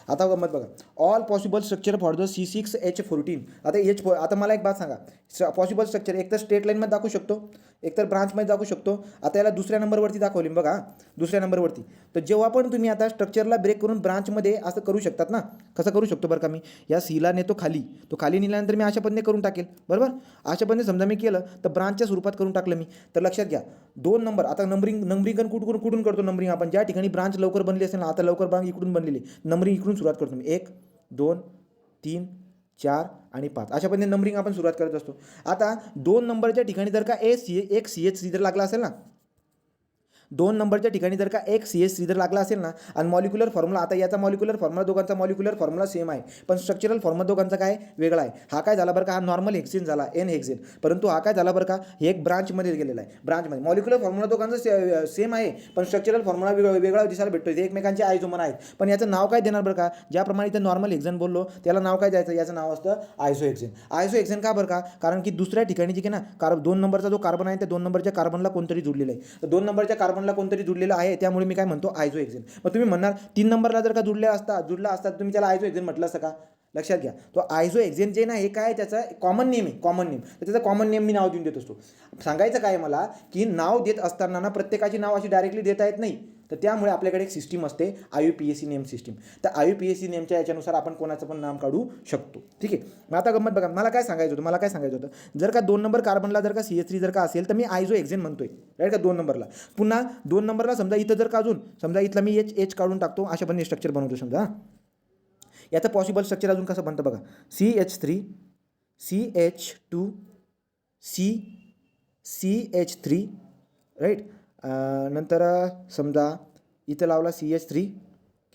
आता गंमत बघा, all possible structure for the C6H14. आता मला एक बात सांगा, पॉसिबल स्ट्रक्चर एक तर स्ट्रेट लाईनमध्ये दाखवू शकतो, एक तर ब्रांचमध्ये दाखवू शकतो. आता याला दुसऱ्या नंबरवरती दाखवली बघा, दुसऱ्या नंबरवरती. तर जेव्हा पण तुम्ही आता स्ट्रक्चरला ब्रेक करून ब्रांचमध्ये असं करू शकतात ना, कसं करू शकतो बरं का, मी या सीला नेतो खाली, तो खाली नेल्यानंतर मी अशा पद्धतीने करून टाकेल, बरोबर. अशा पद्धतीने समजा मी केलं तर ब्रांचच्या स्वरूपात करून टाकलं मी. तर लक्षात घ्या, 2 नंबर. आता नंबरिंग कुठून करतो नंबरिंग आपण, ज्या ठिकाणी ब्रांच लवकर बनली असेल ना, आता लवकर ब्रांच इकडून बनलेली, नंबरिंग इकडून सुरुवात करतो मी. 1 2 3 4 आणि 5 अशा पद्धतीने नंबरिंग आपण सुरुवात करत असतो. आता 2 नंबरच्या ठिकाणी जर का एक CH3 जर लागला असेल ना, 2 नंबरच्या ठिकाणी जर का एक CH3 जर लागला असेल ना, आणि मॉलिक्युलर फॉर्म्युला, आता याचा मॉलिक्युलर फॉर्म्युला दोघांचा मॉलिक्युलर फॉर्म्युला सेम आहे, पण स्ट्रक्चरल फॉर्म्युला दोघांचा काय वेगळा आहे. हा काय झाला बरं का, हा नॉर्मल हेक्सेन झाला, N हेक्सेन. परंतु हा काय झाला बरं का, हे एक ब्रांचमध्ये गेलेला आहे. ब्रांचमध्ये मॉलिक्युलर फॉर्म्युला दोघांचा सेम आहे, पण स्ट्रक्चरल फॉर्म्युला वेगळा दिसायला भेटतो. ते एकमेकांचे आयसोमर आहेत, पण याचं नाव काय देणार बरं का, ज्याप्रमाणे इथं नॉर्मल हेक्सेन बोललो त्याला नाव काय द्यायचं, याचं नाव असतं आयसोहेक्सेन. आयसोहेक्सेन का बरं का, कारण की दुसऱ्या ठिकाणी जे की ना 2 नंबरचा जो कार्बन आहे त्या 2 नंबरच्या कार्बनला कोणतरी जुडलेलं आहे. तर 2 नंबरच्या कार्बनला कोणतरी जुडलेलं आहे, त्यामुळे मी काय म्हणतो आयसोहेक्सेन. मग तुम्ही म्हणणार 3 नंबरला जर का जुडला असता तुम्ही त्याला आयसोहेक्सेन म्हटलं असतं का. लक्षात घ्या, तो आयसोहेक्सेन जे ना, हे काय त्याचं कॉमन नेम आहे, कॉमन नेम. तर त्याचा कॉमन नेम मी नाव देऊन देत असतो. सांगायचं काय मला, की नाव देत असताना ना प्रत्येकाची नाव अशी डायरेक्टली देता येत नाही. तर त्यामुळे आपल्याकडे एक सिस्टीम असते IUPAC नेम सिस्टीम. तर IUPAC नेमच्या याच्यानुसार आपण कोणाचं पण नाम काढू शकतो. ठीक आहे. मग आता गंमत बघा, मला काय सांगायचं होतं, जर का 2 नंबर कार्बनला जर का CH3 जर का असेल तर मी आयसोहेक्सेन म्हणतोय, राईट का. 2 नंबरला पुन्हा 2 नंबरला समजा इथं जर का अजून समजा इथला मी H काढून टाकतो, अशा पण स्ट्रक्चर बनवतो समजा. याचं पॉसिबल स्ट्रक्चर अजून कसं बनतं बघा, CH3 CH2 CH3, राईट. नंतर समजा इथं लावला CH3,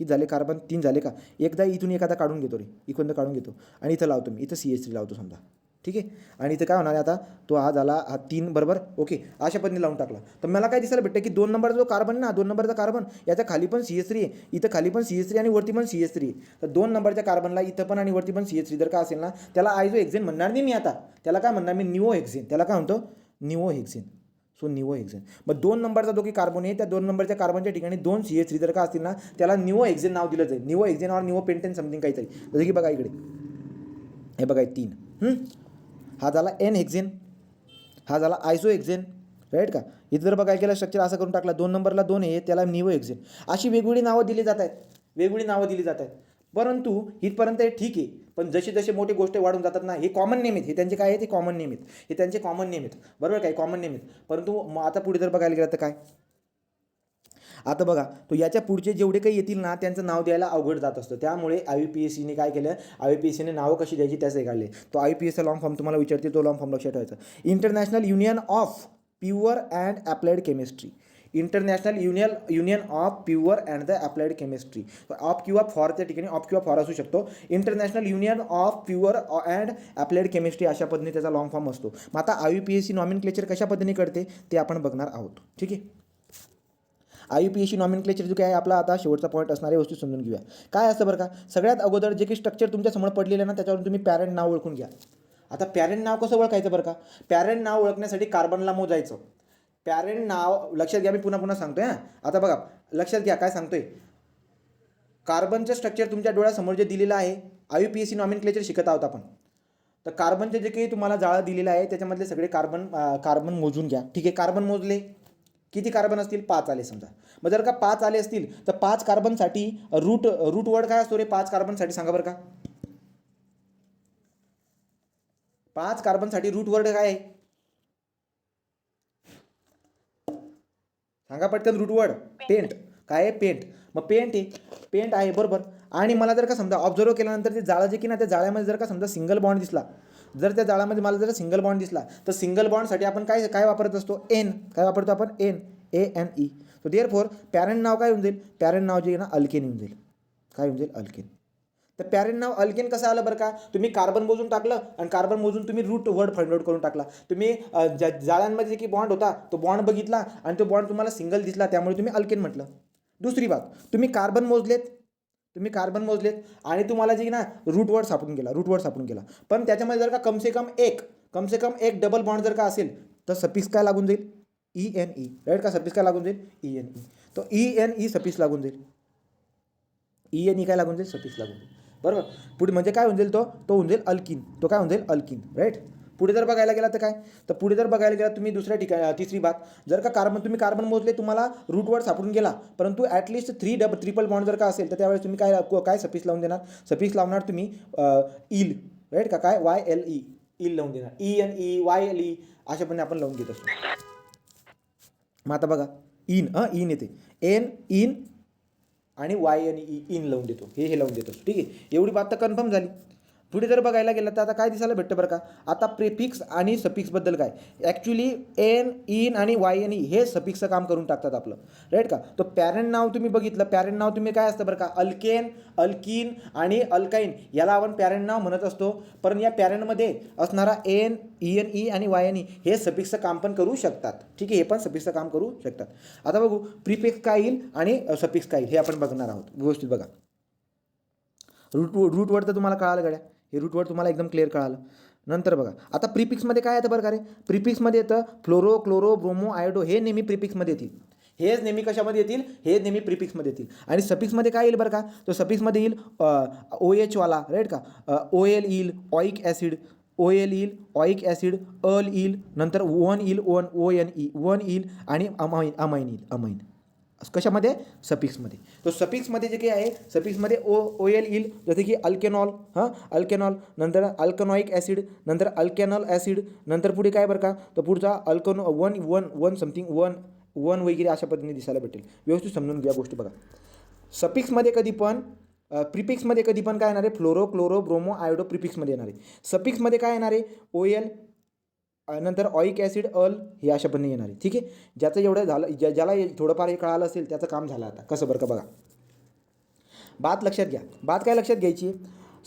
किती झाले कार्बन, 3 झाले का. एकदा इथून एखादा काढून घेतो रे, इकडून काढून घेतो आणि इथं लावतो मी, इथं CH3 लावतो समजा. ठीक आहे. आणि इथं काय होणार आहे आता, तो हा झाला, हा 3 बरोबर, ओके. अशा पद्धतीने लावून टाकला तर मला काय दिसायला भेटतं, की 2 नंबरचा जो कार्बन ना, 2 नंबरचा कार्बन, याच्या खाली पण CH3 आहे, इथं खाली पण CH3 आणि वरती पण CH3 आहे. तर 2 नंबरच्या कार्बनला इथं पण आणि वरती पण CH3 जर का असेल ना, त्याला आयसोहेक्सेन म्हणणार नाही मी. आता त्याला काय म्हणणार मी, निओहेक्सेन. त्याला काय म्हणतो, निओहेक्सेन. सो निओहेक्सेन. मग 2 नंबरचा जो की कार्बन आहे, त्या 2 नंबरच्या कार्बनच्या ठिकाणी 2 CH3 जर का असतील ना, त्याला निओहेक्सेन नाव दिलं जाईल. निओहेक्सेन और निओपेंटेन समथिंग काहीतरी. जसं की बघा इकडे, हे बघा 3, हा झाला N हेक्सेन, हा झाला आयसोहेक्सेन, राईट का. इथं जर बघा केलं स्ट्रक्चर असं करून टाकला, 2 नंबरला 2 आहे, त्याला निओहेक्सेन. अशी वेगवेगळी नावं दिली जात आहेत, परंतु इथपर्यंत हे ठीक आहे. पण जसे जसे मोठी गोष्ट वाढून जातात ना, हे कॉमन नेम आहेत, हे त्यांचे काय आहेत, हे कॉमन नेम आहेत, बरोबर काय, कॉमन नेम आहेत. परंतु आता पुढे जर बघायला गेलं तर काय, आता बघा, तो याच्या पुढचे जेवढे काही येतील ना, त्यांचं नाव द्यायला अवघड जात असतं. त्यामुळे IUPACने काय केलं, IUPACने नावं कशी द्यायची त्याचे काढले. तो IUPACचा लॉंग फॉर्म तुम्हाला विचारते, तो लॉंग फॉर्म लक्षात ठेवायचा. International union of pure and applied chemistry. International union of pure and the applied chemistry. Of किंवा फॉर, त्या ठिकाणी ऑफ किंवा फॉर असू शकतो. International union of pure and applied chemistry अशा पद्धतीने त्याचा लॉंग फॉर्म असतो. मग आता IUPAC नॉमेनक्लेचर कशा पद्धतीने करते ते आपण बघणार आहोत. ठीक आहे. IUPAC नॉमेनक्लेचर जो काय आपला आता शेवटचा पॉईंट असणाऱ्या वस्तू समजून घेऊया. काय असतं बरं का, सगळ्यात अगोदर जे की स्ट्रक्चर तुमच्या समोर पडलेलं ना, त्याच्यावरून तुम्ही पॅरेंट नाव ओळखून घ्या. आता पॅरेंट नाव कसं ओळखायचं बरं का, पॅरेंट नाव ओळखण्यासाठी कार्बनला मोजायचं. पॅरेंट नाव लक्षात घ्या, मी पुन्हा सांगतोय हां. आता बघा, लक्षात घ्या काय सांगतोय. कार्बनचं स्ट्रक्चर तुमच्या डोळ्यासमोर जे दिलेलं आहे, IUPAC नॉमेनक्लेचर शिकत आहोत आपण. तर कार्बनचे जे काही तुम्हाला जाळं दिलेलं आहे, त्याच्यामधले सगळे कार्बन मोजून घ्या. ठीक आहे. कार्बन मोजले, किती कार्बन असतील, 5 आले समजा. मग जर का 5 आले असतील तर 5 कार्बनसाठी रूट वर्ड काय असतो रे 5 कार्बनसाठी, सांगा बरं का. 5 कार्बनसाठी रूट वर्ड काय आहे, सांगा पटकन. Root word pent. काय आहे, पेंट. मग पेंट आहे बरोबर. आणि मला जर का समजा ऑब्झर्व केल्यानंतर ते जाळं जे की ना, त्या जाळ्यामध्ये जर का समजा सिंगल बॉन्ड दिसला, जर त्या जाळ्यामध्ये मला जर सिंगल बॉन्ड दिसला, तर सिंगल बॉन्डसाठी आपण काय वापरत असतो, N. काय वापरतो आपण, NaNe. सो देअरफॉर पॅरेंट नाव काय होऊन जाईल, पॅरेंट नाव जे आहे ना अल्केन येऊन जाईल. काय होऊन जाईल, अल्केन. तर पॅरेंट नाव अल्केन कसं आलं बरं का, तुम्ही कार्बन मोजून टाकलं आणि कार्बन मोजून तुम्ही रूट वर्ड फाइंड आउट करून टाकला. तुम्ही जाळ्यांमध्ये जे की बॉन्ड होता तो बॉन्ड बघितला आणि तो बॉन्ड तुम्हाला सिंगल दिसला, त्यामुळे तुम्ही अल्केन म्हटलं. दुसरी बात, तुम्ही कार्बन मोजलेत आणि तुम्हाला जे ना रूट वर्ड सापडून गेला. पण त्याच्यामध्ये जर का कमसे कम एक डबल बॉन्ड जर का असेल तर सफिक्स काय लागून जाईल, ENE. राईट का, सफिक्स काय लागून जाईल, ENE. तो ENE सफिक्स लागून जाईल. ई एन ई काय लागून जाईल, सफिक्स लागून जाईल, बरोबर. पुढे म्हणजे काय होऊन जाईल, तो होऊन जाईल अल्किन, तो काय होऊन जाईल अल्किन, राईट. पुढे जर बघायला गेला तर काय, तर पुढे जर बघायला गेला तुम्ही दुसऱ्या ठिकाणी, तिसरी बात, जर का तुम्ही कार्बन मोजले, तुम्हाला रूटवर सापडून गेला, परंतु ॲटलिस्ट 3 ट्रिपल बॉन्ड जर का असेल तर त्यावेळेस तुम्ही काय सफिक्स लावून देणार, सफिक्स लावणार तुम्ही इल, राईट का, काय YLE, इल लावून देणार, ENE YLE अशा पण आपण लावून देत असतो. मग आता बघा इन येते, एन इन आणि YNE इन लावून देतो, हे लावून देतो, ठीक आहे. एवढी बात तर कन्फर्म झाली. पुढे जर बघायला गेलं तर आता काय दिसायला भेटतं बरं का, आता प्रेफिक्स आणि सफिक्सबद्दल काय, ॲक्च्युली एन इन आणि YNE हे सफिक्सचं काम करून टाकतात आपलं, राईट का. तो पॅरेंट नाव तुम्ही बघितलं, पॅरेंट नाव तुम्ही काय असतं बरं का, अल्केन, अल्किन आणि अल्काईन याला आपण पॅरेंट नाव म्हणत असतो. पण या पॅरेंटमध्ये असणारा एन, ENE आणि YNE हे सफिक्सचं काम पण करू शकतात, ठीक आहे, हे पण सफिक्सचं काम करू शकतात. आता बघू प्रिफिक्स काय येईल आणि सफिक्स काय येईल हे आपण बघणार आहोत, व्यवस्थित बघा. रूटवर्ड तर तुम्हाला कळालं गड्या, हे रूटवर्ड तुम्हाला एकदम क्लिअर कळालं. नंतर बघा आता प्रिफिक्समध्ये काय येतं बरं का रे, प्रिफिक्समध्ये येतं फ्लोरो, क्लोरो, ब्रोमो, आयोडो, हे नेहमी प्रिफिक्समध्ये येतील, हेच नेहमी कशामध्ये येतील, हे नेहमी प्रिफिक्समध्ये येतील. आणि सफिक्समध्ये काय येईल बरं का, तो सफिक्समध्ये येईल OH वाला, राईट का, OL येईल, ऑइक ॲसिड, OL येईल, ऑइक ॲसिड, अल येईल, नंतर ON येईल, ON येईल आणि अमाइन येईल, अमाइन कशामध्ये, सफिक्समध्ये. तो सफिक्समध्ये जे काही आहे, सफिक्समध्ये OL येईल, जसे की अल्केनॉल, अल्केनॉल, नंतर अल्कनॉइक ॲसिड, नंतर अल्कॅनल ॲसिड, नंतर पुढे काय बरं का, तर पुढचा वन समथिंग वन वगैरे अशा पद्धतीने दिसायला भेटेल. व्यवस्थित समजून घ्या गोष्टी बघा. सफिक्समध्ये कधी पण प्रिफिक्समध्ये कधी पण काय येणार आहे, फ्लोरो, क्लोरो, ब्रोमो, आयोडो प्रिफिक्समध्ये येणार आहे. सफिक्समध्ये काय येणार आहे, OL नंतर ऑइक ॲसिड, अल हे अशा पण येणार आहे, ठीक आहे. ज्याचं एवढं झालं, ज्याला थोडंफार हे कळालं असेल त्याचं काम झालं. आता कसं बरं का बघा, बात लक्षात घ्या, बात काय लक्षात घ्यायची,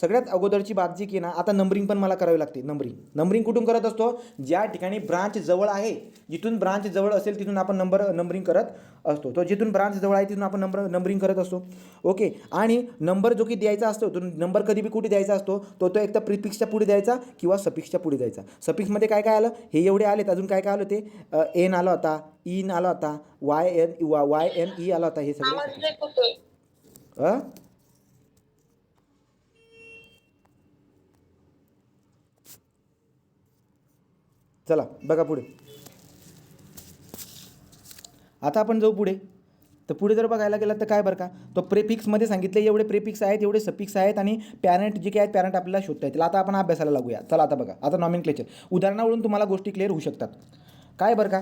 सगळ्यात अगोदरची बात जी की ना, आता नंबरिंग पण मला करावी लागते. नंबरिंग कुठून करत असतो, ज्या ठिकाणी ब्रांच जवळ आहे, जिथून ब्रांच जवळ असेल तिथून आपण नंबरिंग करत असतो. तो जिथून ब्रांच जवळ आहे तिथून आपण नंबरिंग करत असतो, ओके. आणि नंबर जो की द्यायचा असतो, तो नंबर कधी बी कुठे द्यायचा असतो, तो एक तर प्रिफिक्सच्या पुढे द्यायचा किंवा सफिक्सच्या पुढे द्यायचा. सफिक्समध्ये काय काय आलं, हे एवढे आलेत, अजून काय काय आलं, ते एन आला होता, इन आला होता, YNE आला होता, हे सगळे चला बघा पुढे. आता आपण जाऊ पुढे, तर पुढे जर बघायला गेलं तर काय बरं का, तो प्रेफिक्समध्ये सांगितले एवढे प्रेफिक्स आहेत, एवढे सफिक्स आहेत आणि पॅरेंट जे काही आहेत पॅरेंट आपल्याला शोधता येतील. आता आपण अभ्यासाला लागूया. चला आता बघा, आता नॉमेनक्लेचर उदाहरणावरून तुम्हाला गोष्टी क्लिअर होऊ शकतात. काय बरं का,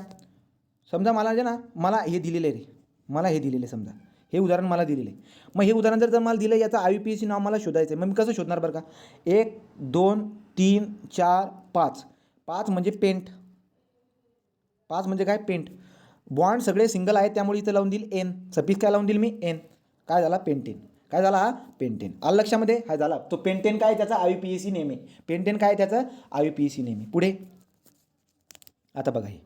समजा मला जे ना, मला हे दिलेलं आहे रे, मला हे दिलेलं आहे, समजा हे उदाहरण मला दिलेलं आहे. मग हे उदाहरण जर मला दिलं, याचं IUPAC नाव मला शोधायचं आहे. मग मी कसं शोधणार बरं का, 1 2 3 4 5, 5 म्हणजे पेंट, 5 म्हणजे काय, पेंट. बॉन्ड सगळे सिंगल आहेत त्यामुळे इथं लावून देईल एन, सफिक्स काय लावून देईल मी, एन. काय झाला, पेंटेन. काय झाला, हा पेंटेन. आलं लक्षामध्ये, हा झाला तो पेंटेन. काय त्याचा IUPAC नेम आहे, पेंटेन काय त्याचं IUPAC नेम आहे. पुढे आता बघा, हे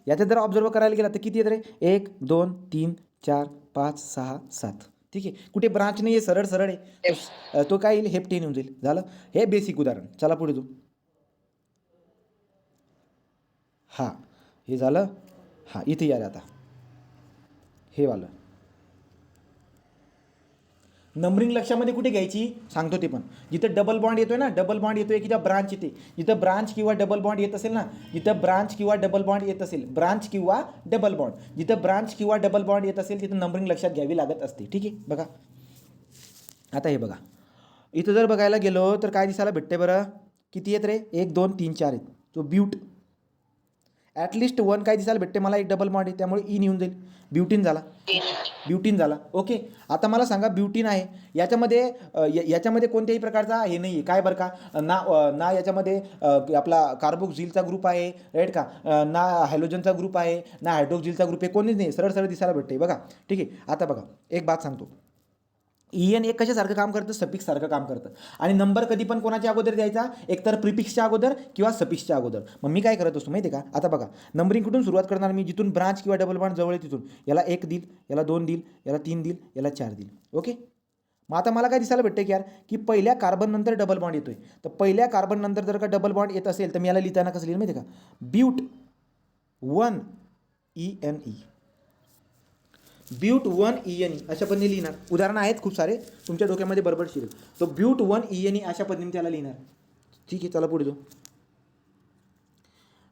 याच्यात जर ऑब्झर्व करायला गेला तर किती येत रे, 1 2 3 4 5 6 7, ठीक आहे. कुठे ब्रांच नाही आहे, सरळ सरळ आहे, तो काय येईल, हेप्टेन येऊन जाईल. झालं, हे बेसिक उदाहरण. चला पुढे तू, हां हे झालं, हां इथे या आता, हे वालं नंबरिंग लक्षामध्ये कुठे घ्यायची सांगतो ते पण. जिथं डबल बॉन्ड येतोय ना, डबल बॉन्ड येतोय की ब्रांच येते, जिथं ब्रांच किंवा डबल बॉन्ड येत असेल ना, जिथं ब्रांच किंवा डबल बॉन्ड येत असेल, ब्रांच किंवा डबल बॉन्ड, जिथं ब्रांच किंवा डबल बॉन्ड येत असेल तिथं नंबरिंग लक्षात घ्यावी लागत असते, ठीक आहे. बघा आता हे बघा, इथं जर बघायला गेलो तर काय दिसायला भेटते बरं, किती येत रे, 1 2 3 4 आहेत. तो ब्यूट, ॲटलिस्ट 1 काय दिसायला भेटते मला, एक डबल बॉन्ड आहे त्यामुळे इन येऊन जाईल, ब्युटीन झाला, ब्युटीन झाला, ओके. आता मला सांगा, ब्युटीन आहे याच्यामध्ये कोणत्याही प्रकारचा हे नाही आहे, काय बरं का, ना याच्यामध्ये आपला कार्बोक्सिलचा ग्रुप आहे, राईट का, ना हॅलोजनचा ग्रुप आहे, ना हायड्रोक्सिलचा ग्रुप आहे, कोणीच नाही, सरळ सरळ दिसायला भेटते बघा, ठीक आहे. आता बघा एक बात सांगतो, EN एक कशासारखं काम करतं, सफिक्ससारखं काम करतं. आणि नंबर कधी पण कोणाच्या अगोदर द्यायचा, एकतर प्रिफिक्सच्या अगोदर किंवा सफिक्सच्या अगोदर. मग मी काय करत असतो माहिती आहे का, आता बघा नंबरिंग कुठून सुरुवात करणार मी, जिथून ब्रांच किंवा डबल बॉन्ड जवळ आहे तिथून. याला 1 देईल, याला 2 देईल, याला 3 देईल, याला 4 देईल, ओके. मग आता मला काय दिसायला भेटतं की यार, की पहिल्या कार्बन नंतर डबल बॉन्ड येतोय, तर पहिल्या कार्बन नंतर जर का डबल बॉन्ड येत असेल तर मी याला लिहिताना कसं लिहिलं माहिती आहे का, ब्यूट 1 ENE. ब्यूट 1 ENE अशा पद्धतीने लिहिणार. उदाहरणं आहेत खूप सारे, तुमच्या डोक्यामध्ये बरोबर शिरेल. तो ब्यूट 1 ENE अशा पद्धतीने त्याला लिहिणार. ठीक आहे, चला पुढे जाऊ.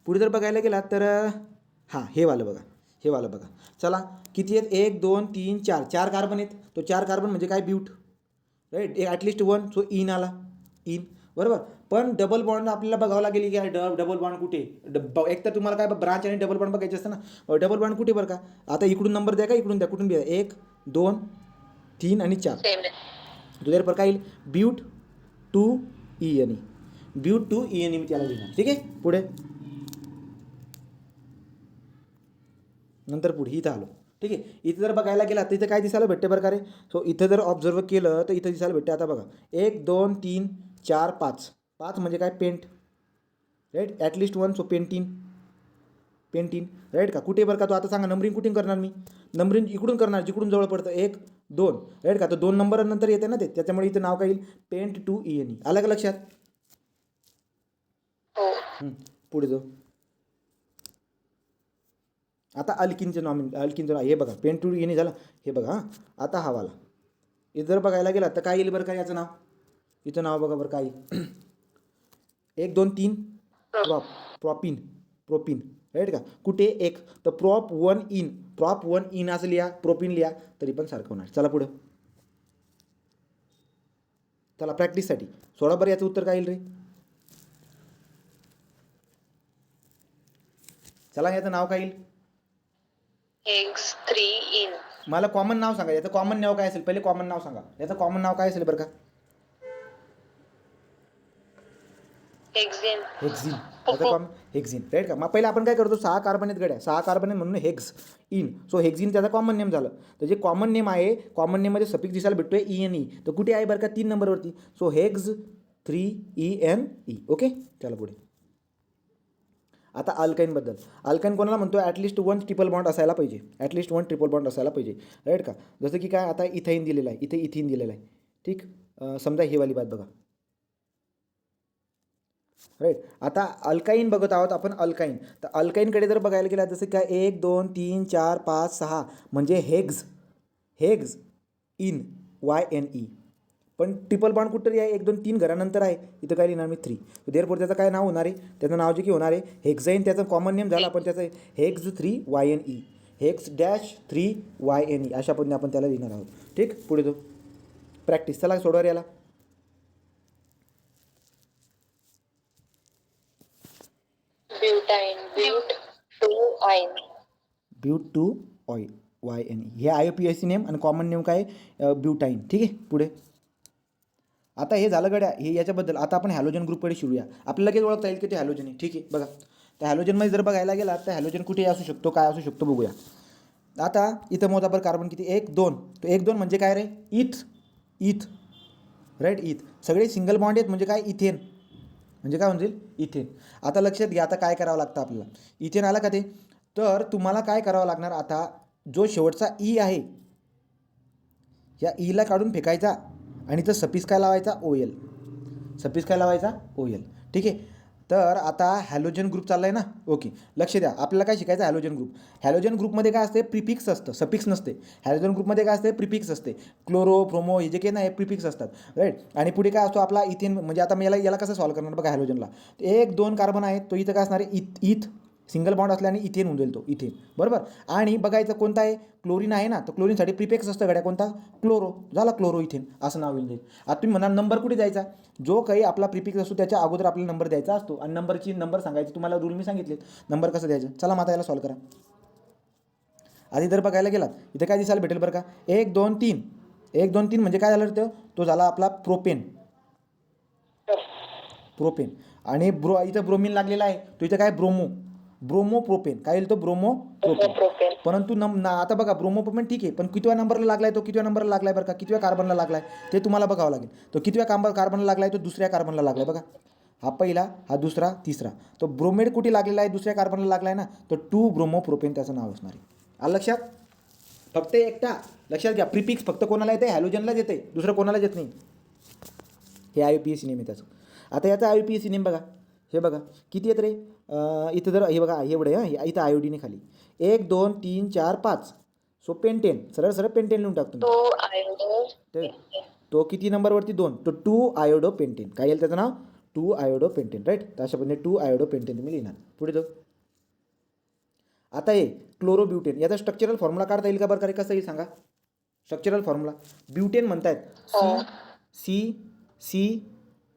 पुढे जर बघायला गेलात तर हां हे वालं बघा, हे वालं बघा. चला किती आहेत, 1 2 3 4 4 कार्बन आहेत. तो 4 कार्बन म्हणजे काय, but, right. At least 1, so yne आला, इन, बरोबर. पण डबल बॉन्ड आपल्याला बघावं लागेल की डबल बॉन्ड कुठे. एक तर तुम्हाला काय ब्रांच आणि डबल बॉन्ड बघायचे असतं ना. डबल बॉन्ड कुठे बरं का. आता इकडून नंबर द्या का इकडून द्या, कुठून द्या. 1 2 3 आणि 4. तो देर पर काय येईल, ब्यूट 2 ENE, ब्यूट 2 ENE मी त्याला लिहिणार. ठीक आहे, पुढे नंतर पुढे इथं आलो. ठीक आहे, इथं जर बघायला गेला तर इथं काय दिसायला भेटते बरं का रे. सो इथं जर ऑब्झर्व केलं तर इथं दिसायला भेटते. आता बघा 1 2 3 4 5, 5 म्हणजे काय, pent, right. At least 1, so pentyne, pentyne, right का. कुठे बरं का, तो आता सांगा नंबरिंग कुठून करणार मी. नंबरिंग इकडून करणार जिकडून जवळ पडतं. 1 2, राईट का. तर 2 नंबर नंतर येते ना ते, त्याच्यामुळे इथं नाव काय येईल, पेंट 2 ENE. आलं का लक्षात. पुढे जाऊ. आता अल्किनचं नाव, अल्किनचं नाव हे बघा, पेंट 2 ENE झालं. हे बघा हां, आता हा वाला इथं जर बघायला गेला तर काय येईल बरं का याचं नाव. इथं नाव बघा बरं काय 1 2 3 प्रॉपिन, प्रोपिन, राईट का. कुठे 1, तर प्रॉप 1 इन, प्रॉप 1 इन असं लिहा, प्रोपिन लिहा तरी पण सारखं होणार. चला पुढं. चला प्रॅक्टिससाठी सोडा बरं, याचं उत्तर काय येईल रे. चला याचं नाव काय येईल, X3 in. मला कॉमन नाव सांगा. याचं कॉमन नाव काय असेल, पहिले कॉमन नाव सांगा. याचं कॉमन नाव काय असेल बरं का. Hexene. हेक्झिन, याचं कॉमन हेक्झिन, राईट का. मग पहिलं आपण काय करतो, 6 कार्बन आहेत गड्या, 6 कार्बन आहेत म्हणून हेक्स इन. सो हेक्झिन त्याचा कॉमन नेम झालं. तर जे कॉमन नेम आहे, कॉमन नेममध्ये सफिक्स दिसायला भेटतोय ENE. तर कुठे आहे बरं का, 3 नंबरवरती. So hex 3 ENE. ओके, चला पुढे. आता अल्काईनबद्दल. अल्काईन कोणाला म्हणतो, ॲटलिस्ट 1 ट्रिपल बॉन्ड असायला पाहिजे, ॲटलिस्ट 1 ट्रिपल बॉन्ड असायला पाहिजे, राईट का. जसं की काय, आता इथाईन दिलेलं आहे, इथे इथिन दिलेलं आहे. ठीक, समजा ही वाली बात बघा, राईट. आता अल्काईन बघत आहोत आपण, अल्काईन. तर अल्काईनकडे जर बघायला गेला जसं काय 1 2 3 4 5 6 म्हणजे हेग्ज, हेग्ज इन YNE. पण ट्रिपल बॉन्ड कुठतरी आहे, 1 2 3 घरानंतर आहे. इथं काय लिहिणार मी 3. देअरफॉर त्याचं काय नाव होणार आहे, त्याचं नाव जे की होणार आहे हेक्झाईन. त्याचं कॉमन नेम झालं, आपण त्याचं hex 3 YNE, hex dash 3 YNE अशा पद्धतीने आपण त्याला लिहिणार आहोत. ठीक, पुढे जाऊ. प्रॅक्टिस, चला सोडवा याला. Butane. But 2 in. ब्यूट 2 ऑइल YNE. हे IUPAC नेम आणि कॉमन नेम काय, ब्युटाईन. ठीक आहे, पुढे. आता हे झालं गड्या हे याच्याबद्दल. आता आपण हॅलोजन ग्रुपकडे शिरूया. आपल्याला लगेच ओळखता येईल की ते हॅलोजन आहे. ठीक आहे, बघा. तर हॅलोजनमध्ये जर बघायला गेला तर हॅलोजन कुठे असू शकतो, काय असू शकतो बघूया. आता इथं मोजाबर कार्बन किती, 1 2. तर 1 2 म्हणजे काय रे, इथ, इथ, राईट, इथ. सगळे सिंगल बॉन्ड आहेत म्हणजे काय, इथेन, म्हणजे काय म्हणतील, इथेन. आता लक्षात घ्या, आता काय करावं लागतं आपल्याला. इथेन आला का ते, तर तुम्हाला काय करावं लागणार, आता जो शेवटचा ई आहे या ईला काढून फेकायचा आणि तर सपीस काय लावायचा, OL. सपीस काय लावायचा, OL. ठीक आहे. तर आता हॅलोजन ग्रुप चालला आहे ना. ओके, लक्ष द्या, आपल्याला काय शिकायचं, हॅलोजन ग्रुप. हॅलोजन ग्रुपमध्ये काय असते, प्रिफिक्स असतं, सफिक्स नसते. हॅलोजन ग्रुपमध्ये काय असते, प्रिफिक्स असते. क्लोरो, प्रोमो हे जे काही ना हे प्रिफिक्स असतात, राईट. आणि पुढे काय असतो आपला इथेन. म्हणजे आता मी याला कसं सॉल्व करणार बघा, हॅलोजनला 1 2 कार्बन आहेत, तो इथं काय असणार आहे, इथ सिंगल बॉन्ड असल्याने इथेन होऊन जाईल तो, इथेन, बरोबर. आणि बघायचं कोणता आहे, क्लोरीन आहे ना, तर क्लोरीनसाठी प्रिफिक्स असतं गड्या, कोणता, क्लोरो. झाला क्लोरो इथेन असं नाव येऊन जाईल. आता तुम्ही म्हणा नंबर कुठे द्यायचा, जो काही आपला प्रिफिक्स असतो त्याच्या अगोदर आपल्याला नंबर द्यायचा असतो. आणि नंबर सांगायचे, तुम्हाला रूल मी सांगितले, नंबर कसं द्यायचं. चला माता याला सॉल्व करा. आधी जर बघायला गेलात इथे काय दिसायला भेटेल बरं का, 1 2 3. 1 2 3 म्हणजे काय झालं, तो झाला आपला प्रोपेन, प्रोपेन. आणि इथं ब्रोमिन लागलेला आहे, तो इथं काय, ब्रोमोप्रोपेन. काय येईल तो, ब्रोमोप्रोपेन. परंतु आता बघा ब्रोमोप्रोपेन ठीक आहे, पण कितव्या नंबरला लागलाय तो, कितव्या नंबरला लागलाय बरं का, कितव्या कार्बनला लागलाय ते तुम्हाला बघावं लागेल. तो कितव्या कार्बनला लागलाय, तो दुसऱ्या कार्बनला लागलाय बघा. हा पहिला, हा दुसरा, तिसरा. तो ब्रोमेड कुठे लागलेला आहे, दुसऱ्या कार्बनला लागलाय ना, तो 2 ब्रोमोप्रोपेन त्याचं नाव असणार आहे. आलं लक्षात. फक्त एकटा लक्षात घ्या, प्रिफिक्स फक्त कोणाला येते, हॅलोजनलाच येते, दुसरं कोणालाच येत नाही. हे IUPAC नेम आहे त्याचं. आता याचा IUPAC नेम बघा, हे बघा किती येत रे. इथं जर हे बघा एवढं आहे, इथं आयोडीने खाली 1 2 3 4 5. सो पेंटेन, सरळ सरळ पेंटेन लिहून टाकतो मी. 2 आयोडो तर तो किती नंबरवरती 2, तो 2 आयोडो पेंटेन. काय येईल त्याचं नाव? 2 आयोडो पेंटेन, राईट. तर अशा पद्धतीने 2 आयोडो पेंटेन तुम्ही लिहिणार. पुढे जाऊ. आता हे क्लोरोब्युटेन, याचा स्ट्रक्चरल फॉर्म्युला काढता येईल का बरं? का कसं येईल सांगा स्ट्रक्चरल फॉर्म्युला. ब्युटेन म्हणतायत हो. सी सी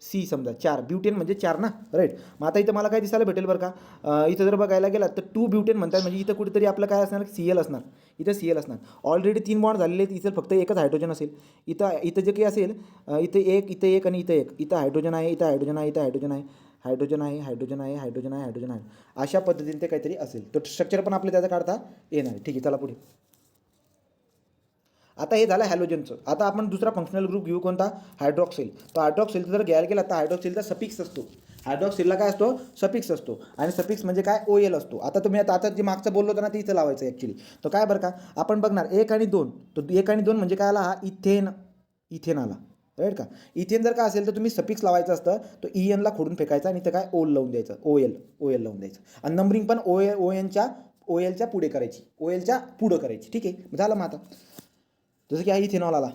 सी समजा 4, ब्युटेन म्हणजे 4 ना, राईट. मग आता इथं मला काय दिसायला भेटेल बरं का? इथं जर बघायला गेला तर 2 ब्युटेन म्हणतात, म्हणजे इथं कुठेतरी आपलं काय असणार? CL असणार. इथं CL असणार. ऑलरेडी 3 बॉन्ड झालेले आहेत, इथं फक्त एकच हायड्रोजन असेल. इथं इथं जे काही असेल, इथे एक आणि इथं एक, इथं हायड्रोजन आहे, इथं हायड्रोजन आहे, इथं हायड्रोजन आहे, हायड्रोजन आहे, हायड्रोजन आहे, हायड्रोजन आहे, हायड्रोजन आहे. अशा पद्धतीने ते काहीतरी असेल. तो स्ट्रक्चर पण आपल्याला त्याचा काढता येणार आहे. ठीक आहे, चला पुढे. आता हे झालं हॅलोजनचं. आता आपण दुसरा फंक्शनल ग्रुप घेऊ, कोणता? हायड्रॉक्सिल. तर हायड्रॉक्सिलचं जर घ्यायला गेला तर हायड्रॉक्सिलचा सफिक्स असतो. हायड्रॉक्सिलला काय असतो? सफिक्स असतो. आणि सफिक्स म्हणजे काय? OL असतो. आता तुम्ही आता जे मागचं बोललो होतं ना, ते इथं लावायचं ॲक्च्युली. तर काय बरं का, आपण बघणार 1 आणि 2. तर 1 आणि 2 म्हणजे काय आला? हा इथेन आला, राईट का? इथेन जर का असेल तर तुम्ही सफिक्स लावायचं असतं. तो ENला खोडून फेकायचा आणि इथं काय? OL लावून द्यायचं. OL लावून द्यायचं. आणि नंबरिंग पण OLच्या पुढे करायची, OLच्या पुढं करायची. ठीक आहे, झालं. मग आता जसं की हा इथेनॉल आला.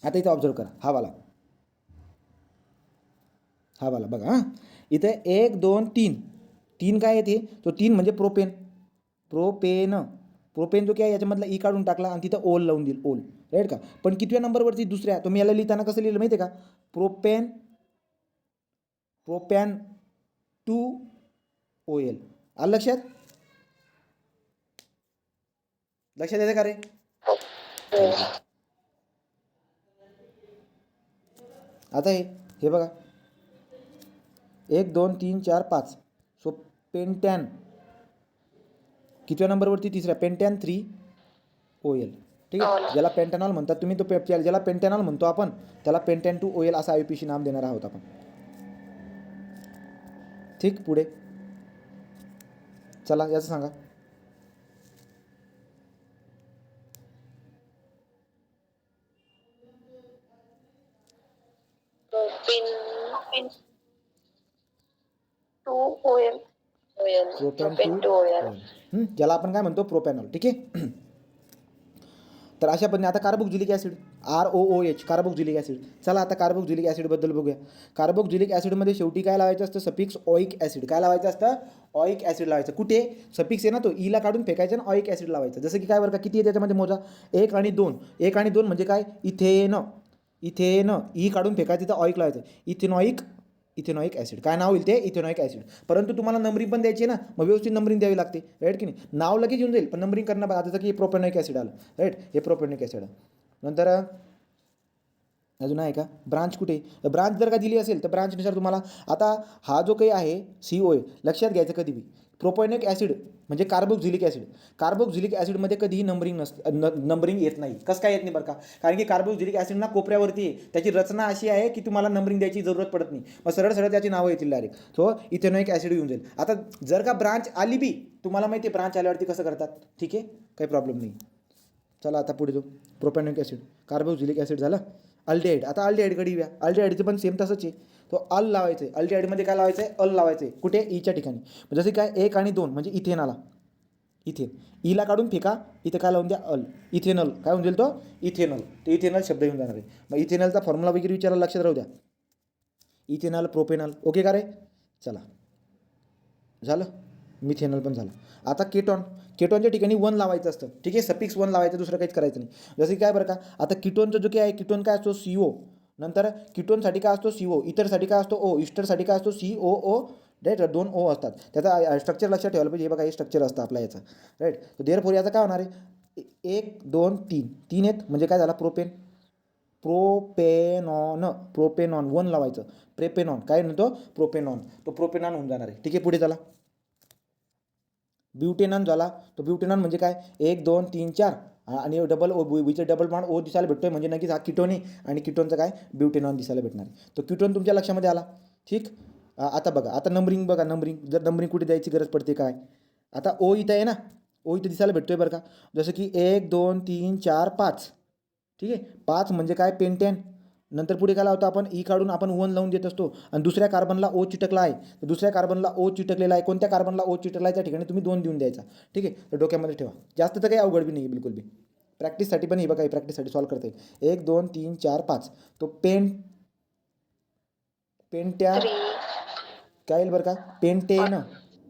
आता इथं ऑब्झर्व करा, हा वाला बघा. हां, इथे 1 2 3, 3 काय येते? तो 3 म्हणजे प्रोपेन. प्रोपेन जो काय याच्यामधला ई काढून टाकला आणि तिथं ओल लावून देईल, ओल, राईट का? पण कितव्या नंबरवरती? दुसऱ्या. तुम्ही याला लिहिताना कसं लिहिलं माहिती आहे का? Propane 2 OL. आलं लक्षात? लक्षात येते का रे? आता हे बघा, 1 2 3 4 5. सो पेंटॅन कितव्या नंबरवरती? तिसऱ्या. पेंटॅन 3 OL. ठीक आहे, ज्याला पेंटॅनॉल म्हणतात तुम्ही, तो ज्याला पेंटॅनॉल म्हणतो आपण, त्याला पेंटॅन 2 OL असं IUPAC नाम देणार आहोत आपण. ठीक, पुढे चला, याचं सांगा. Propane 2 OL. प्रोपॅन 2 OL, ज्याला आपण काय म्हणतो? प्रोपॅनॉल. ठीक आहे. तर अशा पद्धतीने आता carboxylic acid, ROOH, carboxylic acid. चला आता कार्बोक्सिलिक ॲसिडबद्दल बघूया. कार्बोक्सिलिक ॲसिडमध्ये शेवटी काय लावायचं असतं? Suffix ऑइक acid. काय लावायचं असतं? ऑइक ॲसिड लावायचं. कुठे? सफिक्स आहे ना, तो ईला काढून फेकायचं आणि ऑइक ॲसिड लावायचं. जसं की काय बरं का, किती आहे त्याच्यामध्ये मोजा? 1 आणि 2. 1 आणि 2 म्हणजे काय? इथेन. ई काढून फेकायचं, तिथं ऑइक लावायचं. Ethanoic acid. काय नाव होईल ते? Ethanoic acid. परंतु तुम्हाला नंबरिंग पण द्यायची आहे ना, मग व्यवस्थित नंबरिंग द्यावी लागते, राईट की नाही? नाव लगेच येऊन जाईल, पण नंबरिंग करणं बघा. जसं की प्रोपॅनॉइक ॲसिड आलं, राईट. हे प्रोपॅनॉइक ॲसिड. नंतर अजून आहे का? ब्रांच कुठे? ब्रांच जर का दिली असेल तर ब्रांचनुसार तुम्हाला, आता हा जो काही आहे CO लक्षात घ्यायचं कधी बी. प्रोपॅनॉइक ॲसिड म्हणजे कार्बोक्सिलिक ॲसिड. कार्बोक्सिलिक ॲसिडमध्ये कधीही नंबरिंग येत नाही. कसं काय येत नाही बरं का? कारण की कार्बोक्सिलिक ॲसिड ना कोपऱ्यावरती आहे. त्याची रचना अशी आहे की तुम्हाला नंबरिंग द्यायची जरूरत पडत नाही. मग सरळ सरळ त्याची नावं येतील डायरेक्ट. सो इथेनॉइक ॲसिड येऊन जाईल. आता जर का ब्रांच आली बी, तुम्हाला माहिती आहे ब्रांच आल्यावरती कसं करतात. ठीक आहे, काही प्रॉब्लेम नाही. चला आता पुढे जाऊ. प्रोपॅनॉइक ॲसिड, कार्बोक्सिलिक ॲसिड झालं. अल्डिहाइड. आता अल्डिहाइडकडे येऊया. अल्डिहाइडचं पण सेम तसंच आहे. तो अल लावायचं आहे. अल्डिहाइडमध्ये काय लावायचं आहे? अल लावायचं आहे. कुठे? ईच्या ठिकाणी. जसे काय 1 आणि 2 म्हणजे इथेन आला. इथेन, ईला काढून फेका, इथं काय लावून द्या? अल. इथेनॉल. काय होऊन जाईल तो? इथेनॉल. ते इथेनॉल शब्द येऊन जाणार आहे. मग इथेनॉलचा फॉर्म्युला वगैरे विचारायला लक्षात राहू द्या. Ethanol, propanol. ओके का रे? चला, झालं. मिथेनॉल पण झालं. आता केटॉनच्या ठिकाणी 1 लावायचं असतं. ठीक आहे, सफिक्स 1 लावायचं, दुसरं काहीच करायचं नाही. जसं की काय बरं का, आता कीटोनचं जो काय आहे, कीटोन काय असतो? CO. नंतर कीटोनसाठी काय असतो? CO. इतरसाठी काय असतो? O. इस्टरसाठी काय असतो? COO, right. 2 O असतात. त्याचा स्ट्रक्चर लक्षात ठेवायला पाहिजे. हे बघा, हे स्ट्रक्चर असतं आपल्या याचं, राईट. तर देअरफॉर याचं काय होणार आहे? 1 2 3 आहेत म्हणजे काय झाला? प्रोपेनॉन 1 लावायचं. प्रेपेनॉन काय म्हणतो? प्रोपेनॉन. तो प्रोपेनॉन होऊन जाणार आहे. ठीक आहे, पुढे चला. ब्युटेनॉन झाला. तो ब्युटेनॉन म्हणजे काय? 1 2 3 4 आणि डबल ओ, बीचे डबल बॉन्ड O दिसायला भेटतोय, म्हणजे नक्कीच हा कीटोन आहे. आणि कीटोनचं काय? ब्युटेनॉन दिसायला भेटणार आहे. तो कीटोन तुमच्या लक्षामध्ये आला. ठीक. आता बघा, आता नंबरिंग बघा. जर नंबरिंग कुठे द्यायची गरज पडते काय? आता O इथं आहे ना, O इथं दिसायला भेटतोय बरं का. जसं की 1 2 3 4 5. ठीक आहे, 5 म्हणजे काय? पेंटॅन. नंतर पुढे काय लावतो आपण, ई काढून आपण वन लावून देत असतो आणि दुसऱ्या कार्बनला ओ चिटकला आहे, तर दुसऱ्या कार्बनला ओ चिटकलेला आहे, कोणत्या कार्बनला ओ चिटकला आहे त्या ठिकाणी तुम्ही 2 देऊन द्यायचा. ठीक आहे, तर डोक्यामध्ये ठेवा. जास्त तर काही अवघड बी नाही आहे बिलकुल बी. प्रॅक्टिससाठी पण हे बघा, प्रॅक्टिससाठी सॉल्व करता येईल. 1 2 3 4 5. तो पेंट्या 3 काय येईल बरं का,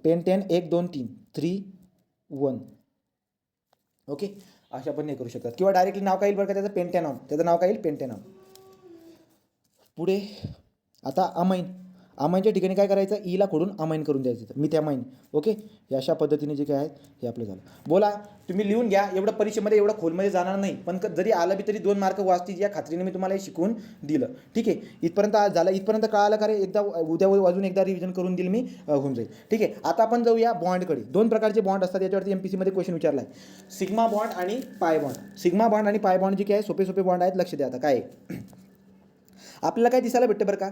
पेंटेन 1 2 3 3 1. ओके, अशा पण नाही करू शकतात. किंवा डायरेक्टली नाव काय येईल बरं का त्याचं, पेंटॅनॉन. त्याचं नाव काय येईल, पेंटॅनॉन. पुढे आता अमाईनच्या ठिकाणी काय करायचं, ईला खोडून अमाईन करून द्यायचं, मिथॅमाईन. ओके, हे अशा पद्धतीने जे काय आहेत हे आपलं झालं. बोला, तुम्ही लिहून घ्या. एवढं परीक्षेमध्ये एवढं खोलमध्ये जाणार नाही, पण जरी आलं बी तरी 2 मार्क वाचतील या खात्रीने मी तुम्हाला हे शिकवून दिलं. ठीक आहे, इथपर्यंत आज झालं. इथपर्यंत कळालं का रे, एकदा उद्या अजून एकदा रिव्हिजन करून दिलं मी, होऊन जाईल. ठीक आहे, आता आपण जाऊया बॉन्डकडे. 2 प्रकारचे बॉन्ड असतात, याच्यावरती MPCमध्ये क्वेश्चन विचारला आहे. सिग्मा बॉन्ड आणि पाय बॉन्ड. सिग्मा बॉन्ड आणि पाय बॉन्ड जे काय सोपे सोपे बॉन्ड आहेत, लक्ष द्या. आता काय आहे आपल्याला काय दिसायला भेटतं बरं का,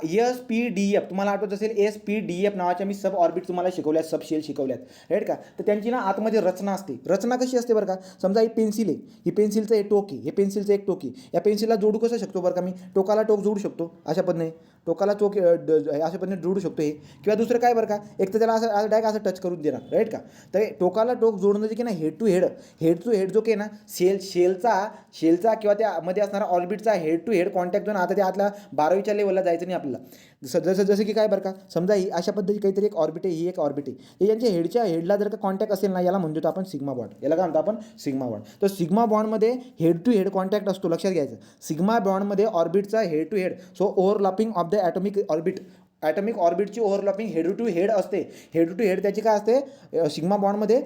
SPDF. तुम्हाला आठवत असेल SPDF नावाच्या मी सब ऑर्बिट तुम्हाला शिकवल्यात, सब शेल शिकवल्यात, राईट का. तर त्यांची ना आतमध्ये रचना असते. रचना कशी असते बरं का, समजा ही पेन्सिल आहे, ही पेन्सिलचं हे टोक आहे, हे पेन्सिलचं एक टोक आहे. या पेन्सिलला जोडू कसं शकतो बरं का, मी टोकाला टोक जोडू शकतो अशा पद्धतीने, टोकाला टोक अशा पद्धतीने जोडू शकतो हे. किंवा दुसरं काय बरं का, एक तर त्याला असं डायरेक्ट असं टच करून देणार, राईट का. तर टोकाला टोक जोडणं जे की ना, हेड टू हेड जो की ना शेलचा किंवा त्यामध्ये असणारा ऑर्बिटचा हेड टू हेड कॉन्टॅक्ट जो ना, आता त्या आतल्या 12वीच्या लेवलला जायचं नाही आपल्याला. जसं की काय बरं का, समजा ही अशा पद्धती काहीतरी एक ऑर्बिट आहे, ही एक ऑर्बिट आहे. हे यांच्या हेडला जर का कॉन्टॅक्ट असेल ना, याला म्हणतो आपण सिग्मा बॉन्ड. याला काय म्हणतो आपण, सिग्मा बॉन्ड. तर सिग्मा बॉन्डमध्ये हेड टू हेड कॉन्टॅक्ट असतो, लक्षात घ्यायचं. सिग्मा बॉन्डमध्ये ऑर्बिटचा head to head, so overlapping of the atomic ऑर्बिटची ओव्हरलॅपिंग हेड टू हेड असते. हेड टू हेड त्याची काय असते, सिग्मा बॉन्डमध्ये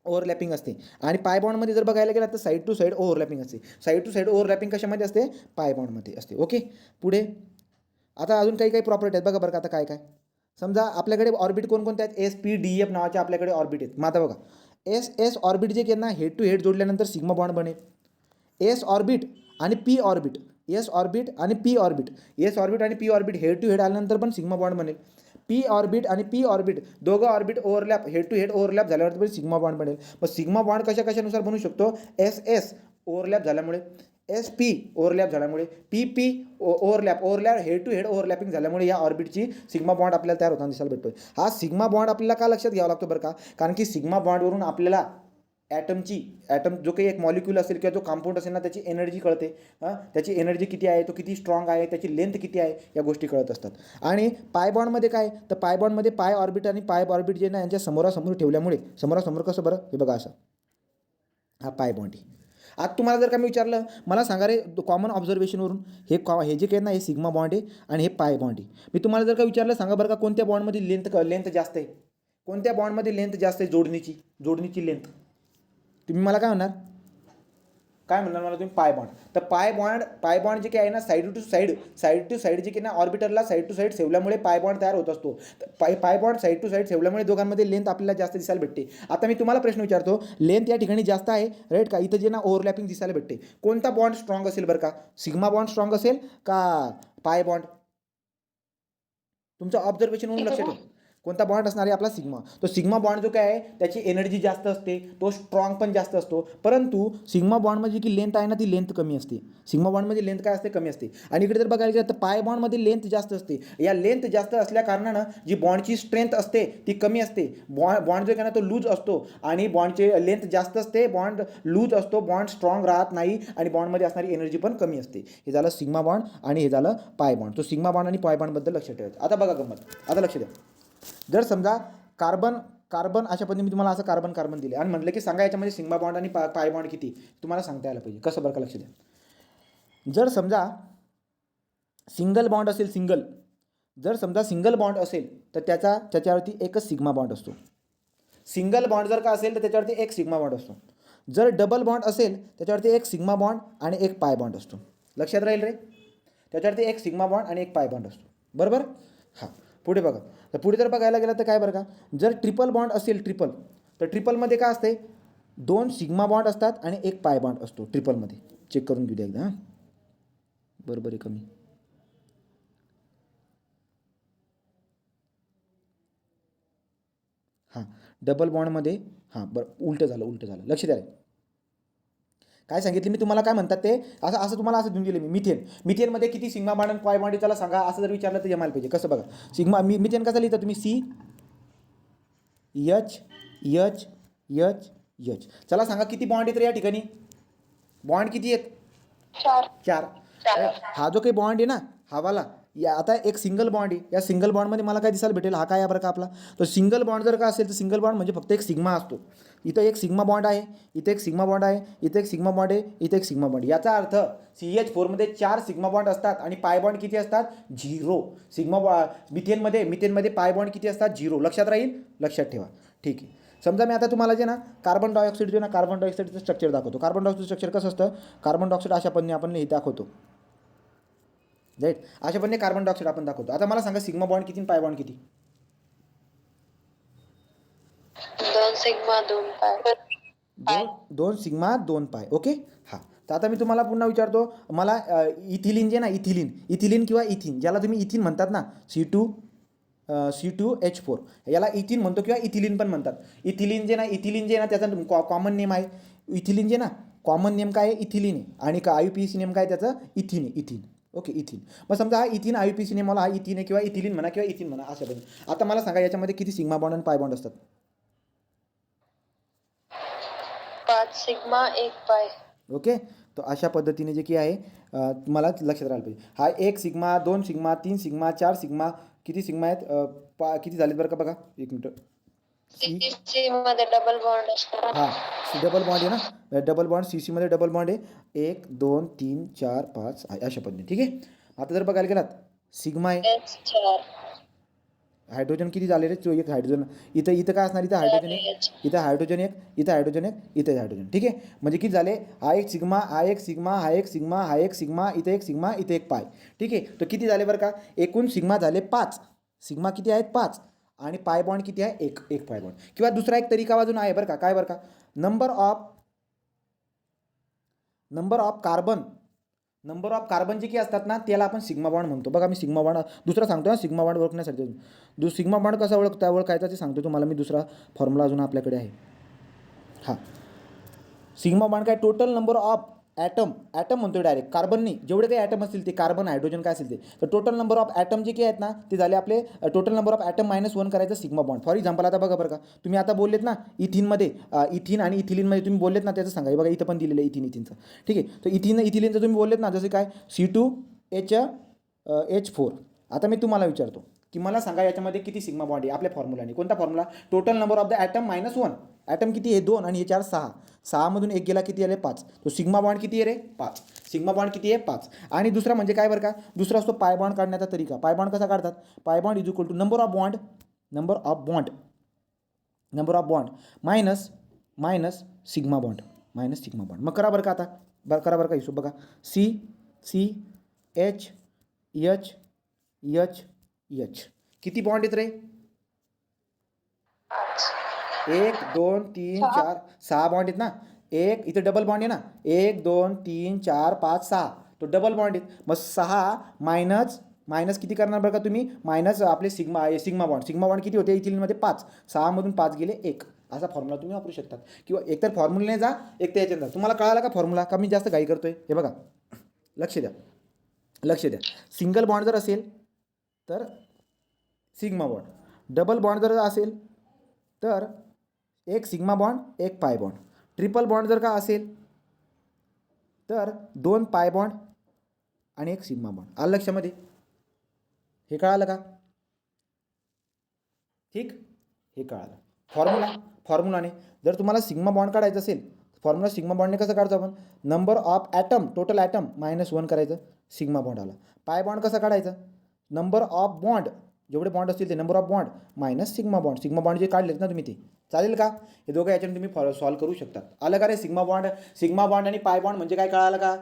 ओव्हरलॅपिंग असते. आणि पाय बॉन्डमध्ये जर बघायला गेलं तर साईड टू साईड ओव्हरलॅपिंग असते. साईड टू साईड ओव्हरलॅपिंग कशामध्ये असते, पाय बॉन्डमध्ये असते. ओके, पुढे आता अजून काही प्रॉपर्टी आहेत बघा बरं का. आता काय समजा आपल्याकडे ऑर्बिट कोणकोणते आहेत, SPDF नावाचे आपल्याकडे ऑर्बिट आहेत. मग आता बघा, एस ऑर्बिट जे की ना, हेड टू हेड जोडल्यानंतर सिग्मा बॉन्ड बनेल. एस ऑर्बिट आणि पी ऑर्बिट, एस ऑर्बिट आणि P orbit head to head आल्यानंतर पण सिग्मा बॉन्ड बनेल. पी ऑर्बिट आणि पी ऑर्बिट दोघं orbit overlap, head to head overlap झाल्यावरती पण सिग्मा बॉन्ड बनेल. मग सिग्मा बॉन्ड कशानुसार बनू शकतो, SS ओव्हरलॅप झाल्यामुळे, SP ओव्हरलॅप झाल्यामुळे, PP overlap head to head overlapping झाल्यामुळे या ऑर्बिटची सिग्मा बॉन्ड आपल्याला तयार होताना दिसायला भेटतोय. हा सिग्मा बॉन्ड आपल्याला का लक्षात घ्यावा लागतो बरं का, कारण की सिग्मा बॉन्डवरून आपल्याला ॲटम जो काही एक मॉलिक्यूल असेल किंवा जो कंपाऊंड असेल ना, त्याची एनर्जी कळते. त्याची एनर्जी किती आहे, तो किती स्ट्रॉंग आहे, त्याची लेंथ किती आहे, या गोष्टी कळत असतात. आणि पाय बॉन्डमध्ये काय, तर पाय बॉन्डमध्ये पाय ऑर्बिट आणि पाय ऑर्बिट जे ना, यांच्या समोरासमोर ठेवल्यामुळे, समोरासमोर कसं बरं, हे बघा असं, हा पाय बॉन्ड आहे. आता तुम्हाला जर का मी विचारलं, मला सांगा रे कॉमन ऑब्झर्वेशनवरून, हे जे काही ना, हे सिग्मा बॉन्ड आहे आणि हे पाय बॉन्ड आहे. मी तुम्हाला जर का विचारलं, सांगा बरं का, कोणत्या बॉन्डमध्ये लेंथ जास्त आहे, कोणत्या बॉन्डमध्ये लेंथ जास्त आहे, जोडणीची लेंथ. तुम्ही मला काय म्हणणार मला तुम्ही, पाय बॉन्ड. तर पाय बॉन्ड जे काही आहे ना, साईड टू साईड जे की ना, ऑर्बिटरला साईड टू साईड ठेवल्यामुळे पाय बॉन्ड तयार होत असतो. Pi bond side to side ठेवल्यामुळे दोघांमध्ये लेंथ आपल्याला जास्त दिसायला भेटते. आता मी तुम्हाला प्रश्न विचारतो, लेंथ या ठिकाणी जास्त आहे, राईट का, इथं जे ना ओव्हरलॅपिंग दिसायला भेटते. कोणता बॉन्ड स्ट्रॉंग असेल बरं का, सिग्मा बॉन्ड स्ट्रॉंग असेल का पाय बॉन्ड, तुमचं ऑब्झर्वेशनवरून लक्ष ठेवा. कोणता बॉन्ड असणार आहे आपला, सिग्मा. तो सिग्मा बॉन्ड जो काय आहे त्याची एनर्जी जास्त असते, तो स्ट्रॉंग पण जास्त असतो. परंतु सिग्मा बॉन्डमध्ये की लेंथ आहे ना, ती लेंथ कमी असते. सिग्मा बॉन्डमध्ये लेंथ काय असते, कमी असते. आणि इकडे जर बघायला गेलं तर पाय बॉन्डमध्ये लेंथ जास्त असते. या लेंथ जास्त असल्या कारणानं जी बॉन्डची स्ट्रेंथ असते ती कमी असते. बॉन्ड जो काय ना, तो लूज असतो आणि बॉन्डचे लेंथ जास्त असते, बॉन्ड लूज असतो, बॉन्ड स्ट्रॉंग राहत नाही आणि बॉन्डमध्ये असणारी एनर्जी पण कमी असते. हे झालं सिग्मा बॉन्ड आणि हे झालं पाय बॉन्ड. तो सिग्मा बॉन्ड आणि पाय बॉन्डबद्दल लक्षात ठेवायचं. आता बघा गंमत, आता लक्ष द्या. जर समजा कार्बन अशा पद्धतीने मी तुम्हाला असं कार्बन दिले आणि म्हटलं की सांगा याच्यामध्ये सिग्मा बॉन्ड आणि पाय बॉन्ड किती, तुम्हाला सांगता यायला पाहिजे. कसं बरं का, लक्ष द्या. जर समजा सिंगल बॉन्ड असेल, जर समजा सिंगल बॉन्ड असेल तर त्याच्यावरती एकच सिग्मा बॉन्ड असतो. सिंगल बॉन्ड जर का असेल तर त्याच्यावरती एक सिग्मा बॉन्ड असतो. जर डबल बॉन्ड असेल त्याच्यावरती एक सिग्मा बॉन्ड आणि एक पाय बॉन्ड असतो. लक्षात राहील रे, त्याच्यावरती एक सिग्मा बॉन्ड आणि एक पाय बॉन्ड असतो, बरोबर. हां, पुढे बघा. तर पुढे जर बघायला गेलं तर काय बरं का, जर ट्रिपल बॉन्ड असेल, तर ट्रिपलमध्ये काय असते, 2 सिग्मा बॉन्ड असतात आणि एक पाय बॉन्ड असतो ट्रिपलमध्ये. चेक करून घेऊ द्या एकदा. हां, बरोबर आहे कमी. हां, डबल बॉन्डमध्ये, हां बरं, उलटं झालं. लक्ष द्या. काय सांगितले मी तुम्हाला, काय म्हणतात ते, असं असं तुम्हाला असं देऊन दिले मी. मिथेनमध्ये किती सिग्मा बॉन्ड आणि पाय बॉन्ड आहे त्याला सांगा, असं जर विचारलं तर जमायला पाहिजे. कसं बघा, मिथेन कसं लिहिता तुम्ही, C H H H H. चला सांगा किती बॉन्ड आहेत रे या ठिकाणी, बॉन्ड किती आहेत, 4. 4. हा जो काही बॉन्ड आहे ना, हा वाला, या आता एक सिंगल बॉन्ड आहे, या सिंगल बॉन्डमध्ये मला काय दिसायला भेटेल, हा काय आहे बरं का आपला. तर सिंगल बॉन्ड जर का असेल तर सिंगल बॉन्ड म्हणजे फक्त एक सिग्मा असतो. इथं एक सिग्मा बॉन्ड आहे, इथे एक सिग्मा बॉन्ड आहे, इथे एक सिग्मा बॉन्ड आहे, इथे एक सिग्मा बॉन्ड. याचा अर्थ CH4मध्ये 4 सिग्मा बॉन्ड असतात आणि पाय बॉन्ड किती असतात, 0. मिथेनमध्ये पाय बॉन्ड किती असतात, 0. लक्षात राहील, लक्षात ठेवा. ठीक आहे. समजा मी आता तुम्हाला जे ना कार्बन डायऑक्साईड जे ना, कार्बन डायऑक्साईडचं स्ट्रक्चर दाखवतो. कार्बन डायऑक्साईड स्ट्रक्चर कसं असतं, कार्बन डायऑक्साईड अशा पद्धतीने आपण हे दाखवतो, राईट. अशा पद्धतीने कार्बन डायऑक्साईड आपण दाखवतो. आता मला सांगा सिग्मा बॉन्ड किती आणि पाय बॉन्ड किती. 2 सिग्मा 2 पाय. दोन सिग्मा 2 पाय. ओके. हां. तर आता मी तुम्हाला पुन्हा विचारतो, मला इथिलीन जे ना, इथिलीन किंवा इथिन, ज्याला तुम्ही इथिन म्हणतात ना, C2H4, याला इथिन म्हणतो किंवा इथिलीन पण म्हणतात. इथिलीन जे ना त्याचा कॉमन नेम आहे. इथिलीन जे ना कॉमन नेम काय आहे, इथिलीन आहे. आणि का IUPAC नेम काय त्याचं, इथिन आहे, इथिन. ओके, इथिन. मग समजा हा इथिन IUPAC नेम मला हा इथिन आहे किंवा इथिलीन म्हणा किंवा इथिन म्हणा, अशा पद्धतीने. आता मला सांगा याच्यामध्ये किती सिग्मा बॉन्ड आणि पाय बॉन्ड असतात. 5 सिग्मा 1 पाय. ओके. तर अशा पद्धतीने जे की आहे तुम्हाला लक्षात राहायला पाहिजे. हा 1 सिग्मा, 2 सिग्मा, 3 सिग्मा, 4 सिग्मा, किती सिग्मा आहेत, किती झालेत बरं का, बघा 1 मिनटं. CC मध्ये डबल बॉन्ड असतो. हां, डबल बॉन्ड आहे ना, डबल बॉन्ड CC मध्ये डबल बॉन्ड आहे. 1 2 3 4 5 अशा पद्धतीने. ठीक आहे. आता जर बघायला गेलात, सिग्मा आहे, H4. हायड्रोजन किती झाले रे, एक हायड्रोजन. इथं काय असणार, इथं हायड्रोजन एक, इथं हायड्रोजन एक, इथं हायड्रोजन एक, इथं हायड्रोजन. ठीक आहे. म्हणजे किती झाले, हा एक सिग्मा, हा एक सिग्मा, हा एक सिग्मा, हा एक सिग्मा, इथे एक सिग्मा, इथे एक पाय. ठीक आहे. तर किती झाले बरं का, एकूण सिग्मा झाले 5. सिग्मा किती आहेत, 5. आणि पाय बॉन्ड किती आहे, एक पाय बॉन्ड. किंवा दुसरा एक तरीका अजून आहे बरं का, काय बरं का, नंबर ऑफ कार्बन जे की असतात ना, त्याला आपण सिग्मा बॉन्ड म्हणतो. बघा मी सिग्मा बॉन्ड दुसरा सांगतो ना, सिग्मा बॉन्ड ओळखण्यासाठी. सिग्मा बॉन्ड कसा ओळखायचा ते सांगतो तुम्हाला मी. दुसरा फॉर्म्युला अजून आपल्याकडे आहे. हां, सिग्मा बॉन्ड काय, टोटल नंबर ऑफ ॲटम म्हणतो डायरेक्ट, कार्बननी जेवढे काही ॲटम असतील ते, कार्बन हायड्रोजन काय असेल ते, तर टोटल नंबर ऑफ ॲटम जे काही आहेत ना, ते झाले आपले टोटल नंबर ऑफ ॲटम -1 करायचं सिग्मा बॉन्ड. फॉर एक्झाम्पल आता बघा बरं का, तुम्ही आता बोललेत ना इथिनमध्ये, इथिन आणि इथिलीनमध्ये तुम्ही बोललेत ना, त्याचं सांगा. बघा इथं पण दिलेलं आहे इथिनचं. ठीक आहे. तर इथिलीनचं तुम्ही बोललेत ना, जसे काय C2H4. आता मी तुम्हाला विचारतो की मला सांगा याच्यामध्ये किती सिग्मा बॉन्ड आहे आपल्या फॉर्म्युलाने. कोणता formula, total number of the atom -1. Atom किती आहे, 2 आणि हे 4 6. 6 मधून 1 गेला, किती आले, 5. तो सिग्मा बॉन्ड किती आहे रे, 5. सिग्मा बॉन्ड किती आहे, 5. आणि दुसरा म्हणजे काय बरं का, दुसरा असतो पाय बॉन्ड काढण्याचा तरीका. पाय बॉन्ड कसा काढतात, pi bond is equal to number of bond minus sigma bond. मग करा बरं का, आता करा बरं का हिशोब. बघा CH किती बॉन्ड आहेत रे, 1 2 3 4 6 बॉन्ड आहेत ना. एक इथे डबल बॉन्ड आहे ना, 1 2 3 4 5 6, तो डबल बॉन्ड आहेत. मग 6 मायनस किती करणार बरं का तुम्ही, मायनस आपले सिग्मा बॉन्ड किती होते इथिलीनमध्ये, 5. 6 मधून 5 गेले 1. असा फॉर्म्युला तुम्ही वापरू शकतात. किंवा एकतर फॉर्म्युलाने जा, एक तर याच्यात जा. तुम्हाला कळाला का फॉर्म्युला, का मी जास्त घाई करतोय. हे बघा, लक्ष द्या. सिंगल बॉन्ड जर असेल तर सिग्मा बॉन्ड, डबल बॉन्ड जर असेल तर एक सिग्मा बॉन्ड, एक पाय बॉन्ड. ट्रिपल बॉन्ड जर का असेल तर 2 पाय बॉन्ड आणि एक सिग्मा बॉन्ड. आलं लक्षामध्ये, हे कळालं का, ठीक, हे कळालं. फॉर्म्युलाने जर तुम्हाला सिग्मा बॉन्ड काढायचं असेल, फॉर्म्युला सिग्मा बॉन्डने कसं काढतो आपण, number of atom, total atom -1 करायचं, सिग्मा बॉन्ड आला. पाय बॉन्ड कसा काढायचा, नंबर ऑफ बॉन्ड, जेवढे बॉन्ड असतील ते, number of bond minus sigma bond जे काढलेत ना तुम्ही ते. चालेल का, हे दोघं याच्याने तुम्ही सॉल्व्ह करू शकता. आलं का रे, सिग्मा बॉन्ड आणि पाय बॉन्ड म्हणजे काय, कळालं का.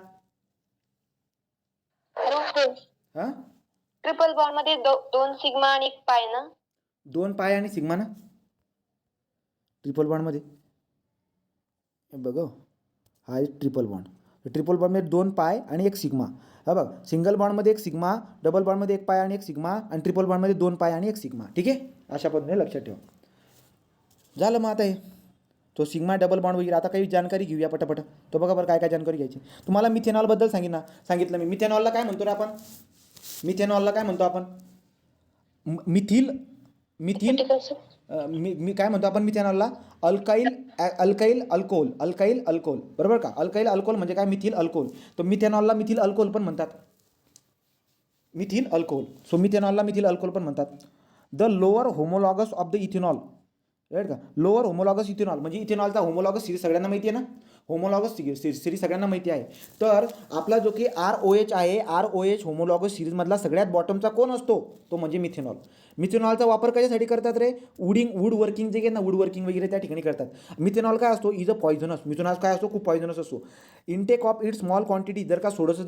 हां, ट्रिपल बॉन्ड मध्ये 2 सिग्मा आणि 1 पाय ना, 2 पाय आणि सिग्मा ना ट्रिपल बॉन्डमध्ये. बघ, हा आहे ट्रिपल बॉन्ड. ट्रिपल बॉन्डमध्ये 2 पाय आणि 1 सिग्मा. हा बघ, सिंगल बॉन्डमध्ये 1 सिग्मा, डबल बॉन्डमध्ये 1 पाय आणि 1 सिग्मा, आणि ट्रिपल बॉन्डमध्ये 2 पाय आणि 1 सिग्मा. ठीक आहे, अशा पद्धतीने लक्षात ठेवा. झालं मग आता हे तो सिग्मा डबल बॉन्ड वगैरे. आता काही जानकारी घेऊया पटापट. तो बघा बरं काय काय जानकारी घ्यायची. तुम्हाला मिथेनॉलबद्दल सांगितलं मी. मिथेनॉलला काय म्हणतो रे आपण? मिथेनॉलला काय म्हणतो आपण? Methyl methyl Critical sir. मी काय म्हणतो आपण मिथेनॉलला? अल्काईल अल्कोहोल बरोबर का? अल्काईल अल्कोहोल म्हणजे काय? Methyl alcohol. तर मिथेनॉलला मिथिल अल्कोहोल पण म्हणतात. Methyl alcohol. सो मिथेनॉलला मिथिल अल्कोहोल पण म्हणतात. The lower homologous of the ethanol, right का? लोअर होमोलॉगस इथेनॉल म्हणजे इथेनॉलचा होमोलॉगस सिरीज सगळ्यांना माहिती आहे ना? होमोलॉगस सिरीज सगळ्यांना माहिती आहे. तर आपला जो की ROH आहे, ROH होमोलॉगस सिरीजमधला सगळ्यात बॉटमचा कोण असतो? तो म्हणजे मिथेनॉल. मिथेनॉलचा वापर कशासाठी करतात रे? वूड वर्किंग जे आहे ना, वूड वर्किंग वगैरे त्या ठिकाणी करतात. मिथेनॉल काय असतो? Is a poisonous. मिथेनॉल काय असतो? खूप पॉयझनस असतो. Intake of it small quantity, जर का थोडंसं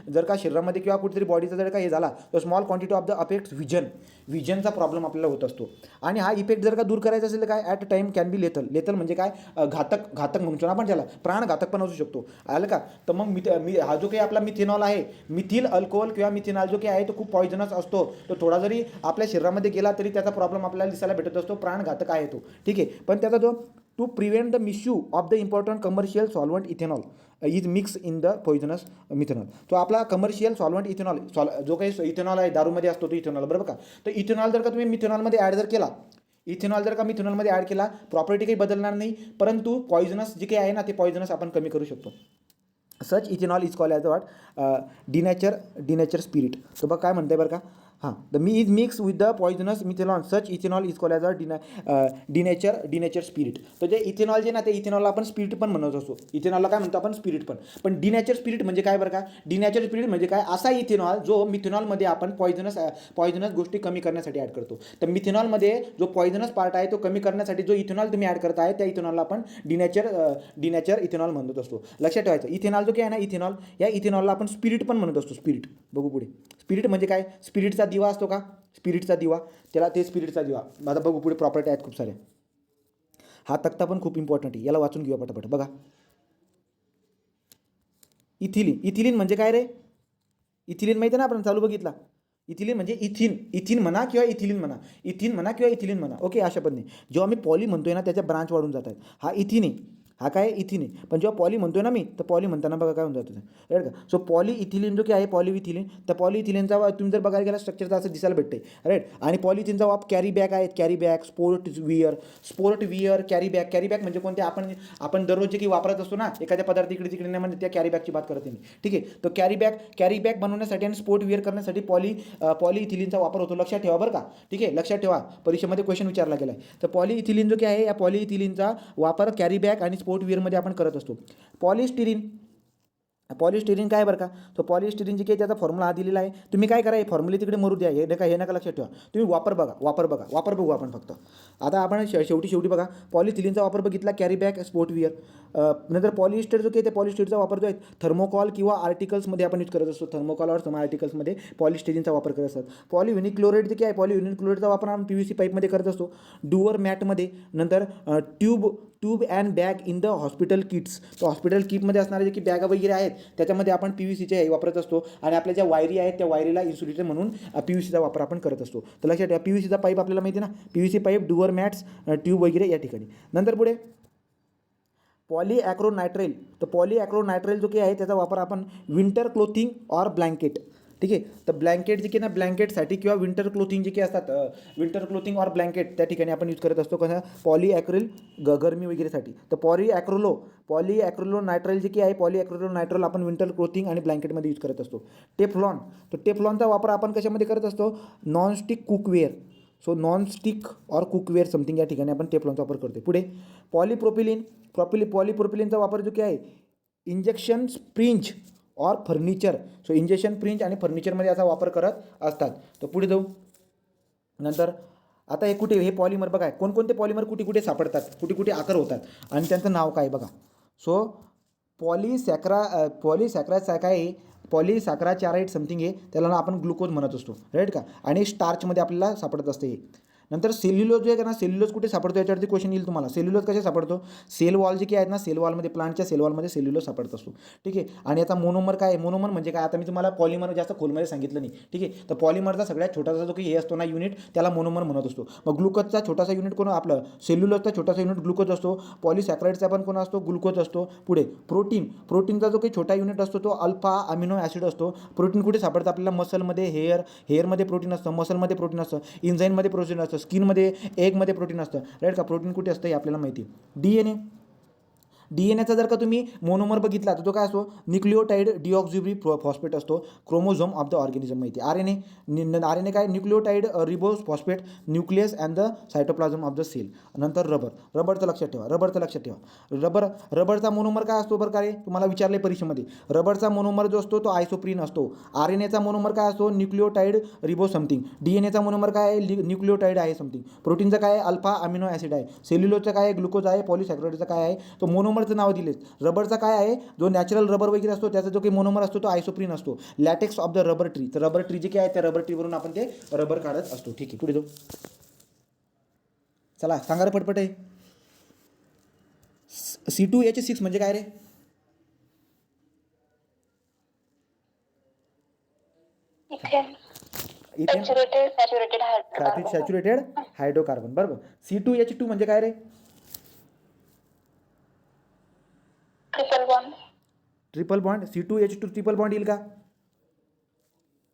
जर का शरीरामध्ये किंवा कुठेतरी बॉडीचा जर का हे झाला तर small quantity of the affects विजनचा प्रॉब्लेम आपल्याला होत असतो. आणि हा इफेक्ट जर का दूर करायचा असेल तर काय? At a time can be lethal म्हणजे काय? घातक म्हणतो ना आपण त्याला, प्राणघातक पण असू शकतो. आलं का? तर मग हा जो काही आपला मिथेनॉल आहे, मिथिल अल्कोहोल किंवा मिथेनॉल जो काही आहे तो खूप पॉयझनस असतो. तो थोडा जरी आपल्या शरीरामध्ये गेला तरी त्याचा प्रॉब्लेम आपल्याला दिसायला भेटत असतो. प्राणघातक आहे तो, ठीक आहे. पण त्याचा जो to prevent the misuse of the important commercial solvent ethanol is mix in the poisonous methanol. तो आपला कमर्शियल सॉल्वंट इथेनॉल जो काही इथेनॉल आहे दारूमध्ये असतो तो इथेनॉल, बरोबर का? तर इथेनॉल जर का तुम्ही मिथेनॉलमध्ये ॲड जर केला, इथेनॉल जर का मिथेनॉलमध्ये ॲड केला, प्रॉपर्टी काही बदलणार नाही, परंतु पॉयझनस जे काही आहे ना ते पॉयझनस आपण कमी करू शकतो. Such ethanol is called as what? Denature spirit. तो बघ काय म्हणते बरं का? हां, the me is mix with the poisonous methanol, such ethanol is called as denature spirit. तर जे इथेनॉल जे ना ते इथेनॉलला आपण स्पिरिट पण म्हणत असतो. इथेनॉलला काय म्हणतो आपण? स्पिरिट पण डिनेचर स्पिरिट म्हणजे काय बरं का? डिनेचर स्पिरिट म्हणजे काय? असा इथेनॉल जो मिथेनॉलमध्ये आपण पॉयझनस गोष्टी कमी करण्यासाठी ॲड करतो. तर मिथेनॉलमध्ये जो पॉयझनस पार्ट आहे तो कमी करण्यासाठी जो इथेनॉल तुम्ही ॲड करताय त्या इथेनॉलला आपण डिनेचर इथेनॉल म्हणत असतो. लक्षात ठेवायचं. इथेनॉल जो काय आहे ना इथेनॉल, या इथेनॉलला आपण स्पिरिट पण म्हणत असतो. स्पिरिट बघू पुढे. स्पिरिट म्हणजे काय? स्पिरिटचा दिवा असतो का? स्पिरिटचा दिवा, त्याला ते स्पिरिटचा दिवा. आता बघू पुढे प्रॉपर्टी आहेत खूप साऱ्या. हा तक्ता पण खूप इम्पॉर्टंट आहे, याला वाचून घेऊया पटापट. बघा, इथिलीन म्हणजे काय रे? इथिलीन माहिती आहे ना, आपण चालू बघितला. इथिलीन म्हणजे इथिन म्हणा किंवा इथिलीन म्हणा, ओके. अशा पद्धतीने जेव्हा मी पॉली म्हणतोय ना त्याच्या ब्रांच वाढून जात आहेत. हा इथिन आहे, हा काय इथिन आहे. पण जेव्हा पॉली म्हणतोय ना मी, तर पॉली म्हणताना बघा काय होऊन जातं, राईट का? सो पॉलीइथिलीन जो काही आहे पॉलीइथिलीन, तर पॉलीइथिलीनचा तुम्ही जर बघायला गेला स्ट्रक्चरचा असं दिसायला भेटते, राईट. आणि पॉलिथिनचा वापर कॅरी बॅग आहेत, carry bag, sport wear, carry bag म्हणजे कोणते? आपण दररोज जे काही वापरत असतो ना एखाद्या पदार्थ इकडे तिकडे नाही म्हणजे त्या कॅरी बॅगची बात करते मी, ठीक आहे. तर कॅरी बॅग बनवण्यासाठी आणि स्पोर्ट वियर करण्यासाठी पॉलीइथिलीनचा वापर होतो. लक्षात ठेवा बरं का, ठीक आहे. लक्षात ठेवा, परीक्षेमध्ये क्वेश्चन विचारला गेला आहे. तर पॉलीइथिलीन जो काही आहे या पॉलीइथिलीनचा वापर कॅरी बॅग आणि स्पोर्ट वियरमध्ये आपण करत असतो. पॉलिस्टिरीन काय बरं का? तो पॉलिस्टिरीन जे काही त्याचा फॉर्म्युला हा दिलेला आहे. तुम्ही काय करा, हे फॉर्म्युले तिकडे मरू द्या, हे नका लक्षात ठेवा. तुम्ही वापर बघू आपण फक्त. आता आपण शेवटी बघा, पॉलिथिलीनचा वापर बघितला, कॅरी बॅग, स्पोर्ट वियर. नंतर पॉलिस्टर जो काही त्या पॉलिस्टरचा वापर जो आहे थर्मोकॉल किंवा आर्टिकल्समध्ये आपण यूज करत असतो. थर्मोकॉल और आर्टिकल्समध्ये पॉलिस्टिरीनचा वापर करत असतात. पॉलिव्हिनिक क्लोराईड जे काही आहे, पॉलिव्हिनिक क्लोराईडचा वापर आपण PVC पाईपमध्ये करत असतो, डुअर मॅटमध्ये. नंतर tube and bag in the hospital kits. तर हॉस्पिटल किटमध्ये असणारे जे की बॅगा वगैरे आहेत त्याच्यामध्ये आपण PVCचे वापरत असतो. आणि आपल्या ज्या वायरी आहेत त्या वायरीला इन्सुलेटर म्हणून PVCचा वापर आपण करत असतो. तर लक्षात ठेवा, PVCचा पाईप आपल्याला माहिती आहे ना, PVC pipe, doer mats, tube वगैरे या ठिकाणी. नंतर पुढे पॉलीॲक्रोनायट्रेल. तर पॉलीॲक्रोनायट्रेल जो काही आहे त्याचा वापर आपण विंटर क्लोथिंग और ब्लँकेट, ठीक आहे. तर ब्लँकेट जे की ना ब्लँकेटसाठी किंवा विंटर क्लोथिंग जे काही असतात, विंटर क्लोथिंग और ब्लँकेट त्या ठिकाणी आपण यूज करत असतो. कसं? पॉलीॲक्रिल गरमी वगैरेसाठी. तर पॉलीॲक्रोनायट्रेल जे की आहे, पॉलीॲक्रोनायट्रेल आपण विंटर क्लोथिंग आणि ब्लँकेटमध्ये यूज करत असतो. टेफ्लॉन. तर टेफ्लॉनचा वापर आपण कशामध्ये करत असतो? Nonstick cookware. सो नॉनस्टिक और कुकवेअर समथिंग या ठिकाणी आपण टेफ्लॉनचा वापर करतो. पुढे पॉलीप्रोपिलीनचा वापर जो की आहे इंजेक्शन स्प्रिंज और फर्निचर. सो इंजेक्शन प्रिंज आणि फर्निचरमध्ये याचा वापर करत असतात. तर पुढे जाऊ. नंतर आता हे कुठे, हे पॉलिमर बघा, कोणकोणते पॉलिमर कुठे सापडतात, कुठे आकार होतात आणि त्यांचं नाव काय बघा. सो पॉलीसॅक्राचाराइड समथिंग आहे, त्याला आपण ग्लुकोज म्हणत असतो, राईट का? आणि स्टार्चमध्ये आपल्याला सापडत असते हे. नंतर सेल्युलोज जे आहे ना, सेल्युलोज कुठे सापडतो याच्यावरती क्वेश्चन येईल तुम्हाला. सेल्युलोज कसे सापडतो, सेल वॉल जे काही आहेत ना, सेल वॉलमध्ये, प्लांटच्या सेल वॉलमध्ये सेल्युलोज सापडत असतो. ठीक आहे. आणि आता मोनोमर काय आहे, मोनोमर म्हणजे काय, आता मी तुम्हाला पॉलिमर जास्त खोलमध्ये सांगितलं नाही. ठीक आहे. तर पॉलिमरचा सगळ्यात छोटासा जो काही हे असतो ना युनिट, त्याला मोनोमर म्हणत असतो. मग ग्लुकोजचा छोटासा युनिट कोण, आपलं सेल्युलोजचा छोटासा युनिट ग्लुकोज असतो. पॉलिसॅकराइडचा पण कोण असतो, ग्लुकोज असतो. पुढे प्रोटीनचा जो काही छोटा युनिट असतो तो अल्फा अमिनो ॲसिड असतो. प्रोटीन कुठे सापडतं आपल्याला, मसलमध्ये, हेअरमध्ये प्रोटीन असतं, मसलमध्ये प्रोटीन असतं, इंझाईममध्ये प्रोटीन असतं, स्किनमध्ये, एगमध्ये प्रोटीन असतं. राईट का. प्रोटीन कुठे असतं हे आपल्याला माहिती. डीएनएचा जर का तुम्ही मोनोमर बघितला तर तो काय असतो, न्यूक्लिओटाइड डिऑक्झिरी फॉस्फेट असतो, क्रोमोझोम ऑफ द ऑर्गॅनिझम माहिती. आरएनए काय, nucleotide ribose phosphate, nucleus and the cytoplasm of the cell. नंतर रबरचं लक्षात ठेवा. रबरचा मोनोमर काय असतो बरं का रे, तुम्हाला विचारले परीक्षेमध्ये. रबरचा मोनोमर जो असतो तो आयसोप्रीन असतो. आरएनएचा मोनोमर काय असतो, न्यूक्लिओटाइड रिबो समथिंग. डीएनएचा मोनोमर काय आहे, न्यूक्लिओटाइड आहे समथिंग. प्रोटीनचं काय आहे, अल्फा अमिनो ॲसिड आहे. सेल्युलोजचं काय आहे, ग्लुकोज आहे. पॉलिसॅकराइडचं काय आहे, तो मोनोमरचं नाव दिलेत. रबरचा काय आहे, जो नॅचरल रबर वगैरे असतो त्याचा जो काही मोनोमर असतो तो आयसोप्रीन असतो. LaTeX of the rubber tree, तर रबर ट्री जे काय आहे त्या रबर ट्रीवरून आपण ते रबर काढत असतो. ठीक आहे. पुढे जाऊ. चला सांगा रे पटपट आहे. C2H6 म्हणजे काय रे, ethane ethane saturated saturated hydrocarbon. बरोबर. C2H2 म्हणजे काय रे, triple bond. C2H2 triple bond येईल का,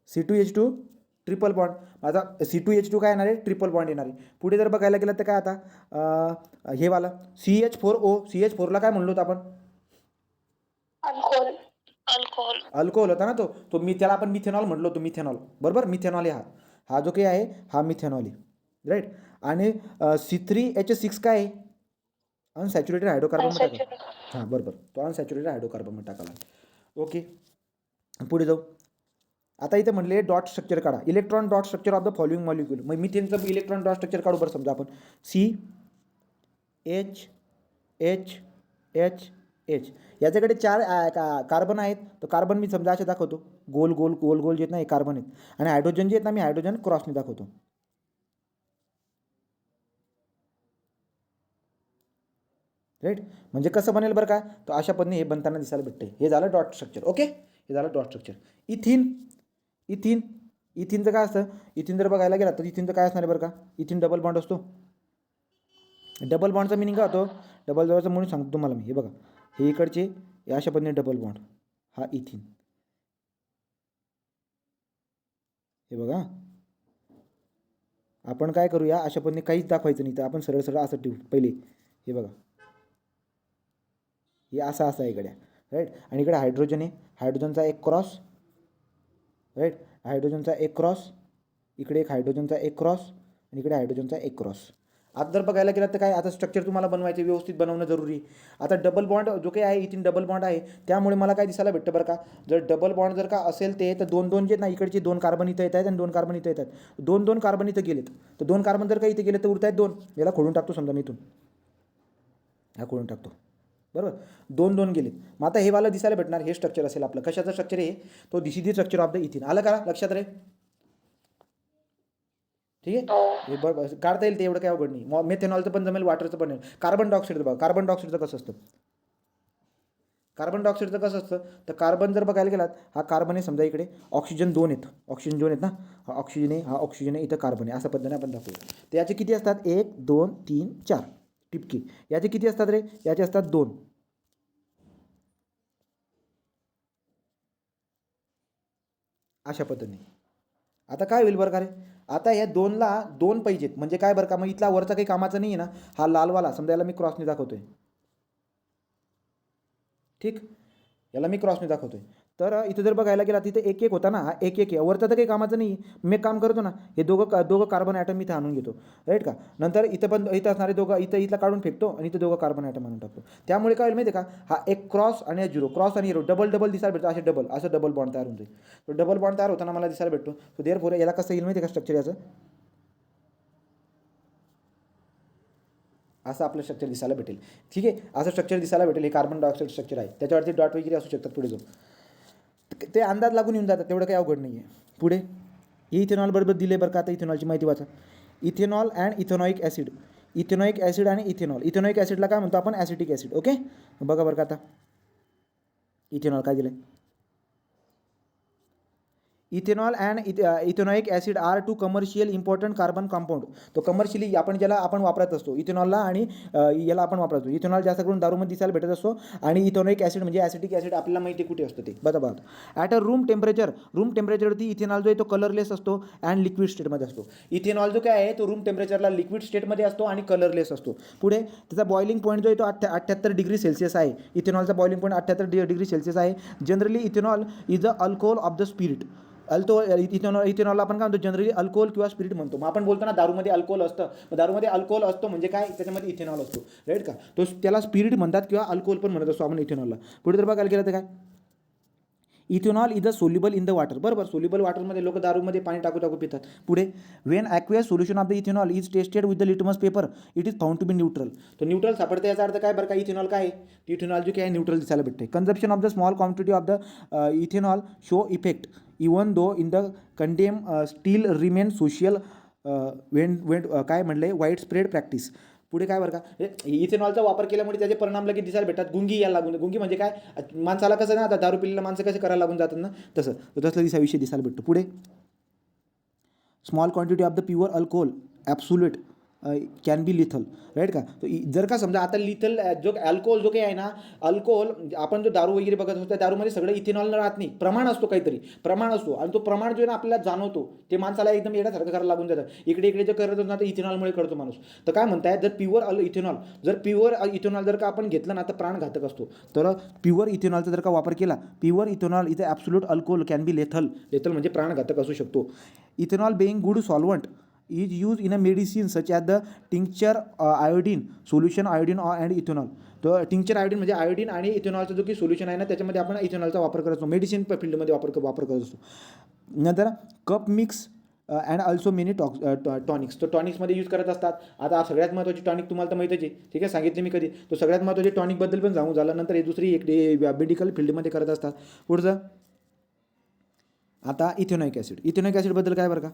C2H2 ट्रिपल बॉन्ड. आता C2H2 काय येणार आहे, ट्रिपल बॉन्ड येणार आहे. पुढे जर बघायला गेलं तर काय आता हे वाला CH4O, CH4ला काय म्हणलो होतो आपण, अल्कोहोल होता ना तो मी त्याला आपण मिथेनॉल म्हटलो होतो, मिथेनॉल. बरोबर. मिथेनॉल आहे हा जो काही आहे हा मिथेनॉल आहे. राईट. आणि C3H6 काय आहे, अनसॅच्युरेटेड हायड्रोकार्बन टाका. हां बरोबर, तो अनसॅच्युरेटेड हायड्रोकार्बन टाकाला. ओके. पुढे जाऊ. आता इथे म्हणले डॉट स्ट्रक्चर काढा, electron dot structure of the following molecule. मग मिथेनचं इलेक्ट्रॉन डॉट स्ट्रक्चर काढू बरं. समजा आपण CH याच्याकडे 4 कार्बन आहेत. तर कार्बन मी समजा असे दाखवतो, गोल गोल गोल गोल जे आहेत ना हे कार्बन आहेत. आणि हायड्रोजन जे आहेत ना मी हायड्रोजन क्रॉसने दाखवतो. राईट. म्हणजे कसं बनेल बरं का, तर अशा पद्धतीने हे बनताना दिसायला भेटते. हे झालं डॉट स्ट्रक्चर. ओके. हे झालं डॉट स्ट्रक्चर. इथिनचं काय असतं, इथिन जर बघायला गेला तर इथिनचं काय असणार आहे बरं का, इथिन डबल बॉन्ड असतो. डबल बॉन्डचा मिनिंग काय होतो, डबल बॉन्डचं म्हणून सांगतो तुम्हाला मी. हे बघा, हे इकडचे अशा पद्धतीने डबल बॉन्ड, हा इथिन. हे बघा, आपण काय करूया, अशा पद्धतीने काहीच दाखवायचं नाही, तर आपण सरळ सरळ असं ठेवू पहिले. हे बघा, हे असं आहे इकडे. राईट. आणि इकडे हायड्रोजन आहे, हायड्रोजनचा एक क्रॉस. राईट. हायड्रोजनचा एक क्रॉस, इकडे एक हायड्रोजनचा एक क्रॉस, आणि इकडे हायड्रोजनचा एक क्रॉस. आता जर बघायला गेलं तर काय, आता स्ट्रक्चर तुम्हाला बनवायचे, व्यवस्थित बनवणं जरुरी. आता डबल बॉन्ड जो काही आहे इथे डबल बॉन्ड आहे, त्यामुळे मला काय दिसायला भेटतं बरं का, जर डबल बॉन्ड जर का असेल ते, तर 2-2 जे ना इकडचे 2 कार्बन इथं येत आहेत आणि 2 कार्बन इथं येतात. 2-2 कार्बन इथं गेलेत, तर 2 कार्बन जर का इथे गेले तर उरत आहेत 2. याला खोडून टाकतो समजा मी इथून, हा खोडून टाकतो. बरोबर. 2-2 गेलेत. मग आता हे वाला दिसायला भेटणार, हे स्ट्रक्चर असेल आपलं. कशाचं स्ट्रक्चर आहे, तो this is the structure of the ethyne. आलं का लक्षात रे. ठीक आहे. हे बरोबर काढता येईल, ते एवढं काय अवघड नाही. मेथेनॉलचं पण जमेल, वॉटरचं पण जमेल. कार्बन डायऑक्साईडचं बघा, कार्बन डायऑक्साईडचं कसं असतं, कार्बन डायऑक्साईडचं कसं असतं, तर कार्बन जर बघायला गेलात, हा कार्बन आहे समजा, इकडे ऑक्सिजन 2 आहेत, ऑक्सिजन 2 आहेत ना, हा ऑक्सिजन आहे, हा ऑक्सिजन आहे, इथं कार्बन आहे. अशा पद्धतीने आपण दाखवतो. तर याचे किती असतात, 1 2 3 4 टिपके. याचे किती असतात रे, याचे असतात 2. अशा पद्धतीने. आता काय होईल बरं का रे, आता या 2ला 2 पाहिजेत, म्हणजे काय बरं का, मग इथला वरचा काही कामाचा नाही आहे ना, हा लालवाला समजा, याला मी क्रॉसने दाखवतोय. ठीक. याला मी क्रॉसने दाखवतोय. तर इथं जर बघायला गेला तिथे 1-1 होता ना, हा 1-1 आहे. वरचा तर काही कामाचं नाही. मी एक काम करतो ना, हे दोघं कार्बन ॲटम इथं आणून घेतो. राईट का. नंतर इथं पण इथं असणारे दोघं इथला काढून फेकतो आणि इथं दोघं कार्बन ॲटम आणून टाकतो. त्यामुळे काय होईल माहिती आहे का, हा एक क्रॉस आणि हा 0, क्रॉस आणि 0 डबल डबल दिसायला भेटतो. असं डबल बॉन्ड तयार होऊन जाईल. तो डबल बॉन्ड तयार होताना मला दिसायला भेटतो. सो देअरफॉर याला कसं येईल माहिती आहे का स्ट्रक्चर, याचं असं आपलं स्ट्रक्चर दिसायला भेटेल. ठीक आहे. असं स्ट्रक्चर दिसायला भेटेल. हे कार्बन डायऑक्साईड स्ट्रक्चर आहे, त्याच्यावरती डॉट वगैरे असू शकतात. पुढे जाऊ ते अंदाज लागून येऊन जातात, तेवढं काही अवघड नाही आहे. पुढे इथेनॉल बरोबर दिले बरं का. आता इथेनॉलची माहिती वाचा. Ethanol and ethanoic acid. Ethanoic acid आणि इथेनॉल. इथेनॉइक ॲसिडला काय म्हणतो आपण? Acetic acid. ओके, बघा बरं का आता इथेनॉल काय दिलं आहे. Ethanol and ethanoic acid are two commercial important carbon compound. तो कमर्शियली आपण ज्याला आपण वापरत असतो इथेनॉलला आणि याला आपण वापरतो. इथेनॉल जास्त करून दारूमध्ये दिसायला भेटत असतो आणि इथेनॉइक ॲसिड म्हणजे ॲसिटिक ॲसिड आपल्याला माहिती कुठे असतं ते. बघा बघा, ॲट अ रूम टेम्परेचरवरती इथेनॉल जो आहे तो कलरलेस असतो अँड लिक्विड स्टेटमध्ये असतो. इथेनॉल जो काय आहे तो रूम टेम्परेचरला लिक्विड स्टेटमध्ये असतो आणि कलरलेस असतो. पुढे त्याचा बॉइलिंग पॉईंट जो आहे तो 78 डिग्री सेल्सिअस आहे. इथेनॉलचा बॉइलिंग पॉईंट 78 डिग्री सेल्सिअस आहे. Generally ethanol is a alcohol of the spirit. Ethanol आपण काय म्हणतो? जनरली अल्कोहोल किंवा स्पिरिट म्हणतो. मग आपण बोलतो ना दारूमध्ये अल्कोहोल असतं, मग दारूमध्ये अल्कोहोल असतो म्हणजे काय? त्याच्यामध्ये इथेनॉल असतो, राईट का? तो त्याला स्पिरिट म्हणतात किंवा अल्कोहोल पण म्हणत असतो आपण इथेनॉलला. पुढे जर बघायला गेलं तर काय? Ethanol is a soluble in the water. बरोबर, सोल्युबल वॉटरमध्ये लोक दारूमध्ये पाणी टाकू पितात. पुढे when aqueous solution of the ethanol is tested with the litmus paper it is found to be neutral. तो न्यूट्रल सापडते याचा अर्थ काय बरं का? इथेनॉल काय आहे? इथेनॉल जो काय न्यूट्रल दिसायला भेटते. Consumption of the small quantity of the ethanol show effect even though in the condemn still remain social काय म्हणले वाईड स्प्रेड प्रॅक्टिस. पुढे काय बरं का? इथेनॉलचा वापर केल्यामुळे त्याचे परिणाम लगेच दिसायला भेटतात. गुंगी यायला लागून. गुंगी म्हणजे काय? माणसाला कसं ना आता दारू पिलेला माणसं कसे करायला लागून जातात ना तसं विषय दिसायला भेटतो. पुढे small quantity of the pure alcohol absolute can be lethal, right का? तो जर का समजा आता लिथल जो अल्कोहोल जो काही आहे ना, अल्कोहोल आपण जो दारू वगैरे बघत असतो त्या दारूमध्ये सगळं इथेनॉल राहत नाही, प्रमाण असतो, काहीतरी प्रमाण असतो आणि तो प्रमाण जो आहे ना आपल्याला जाणवतो ते माणसाला एकदम येण्यासारखं करायला लागून जातं. इकडे जे करत होतो ना तर इथेनॉलमुळे करतो माणूस. तर काय म्हणताय, जर प्युअर इथेनॉल जर का आपण घेतलं ना तर प्राणघातक असतो. तर प्युअर इथेनॉलचा जर का वापर केला, प्युअर इथेनॉल इथे absolute alcohol can be lethal म्हणजे प्राणघातक असू शकतो. Ethanol being good solvent is used in a medicine such as the tincture iodine solution iodine and ethanol. तो टिंक्चर आयोडीन म्हणजे आयोडीन आणि इथेनॉलचा जो की सोल्युशन आहे ना त्याच्यामध्ये आपण इथेनॉलचा वापर करत असतो. मेडिसिन फील्डमध्ये वापर करत असतो. नंतर cup mix and also many tonics. तो टॉनिक्समध्ये यूज करत असतात. आता सगळ्यात महत्त्वाची टॉनिक तुम्हाला तर माहितीच आहे, ठीक आहे, सांगितले मी कधी. तो सगळ्यात महत्त्वाचे टॉनिकबद्दल पण सांगू झालं. नंतर हे दुसरी एक मेडिकल फील्डमध्ये करत असतात. पुढचं आता इथेनॉइक ॲसिडबद्दल काय बरं का?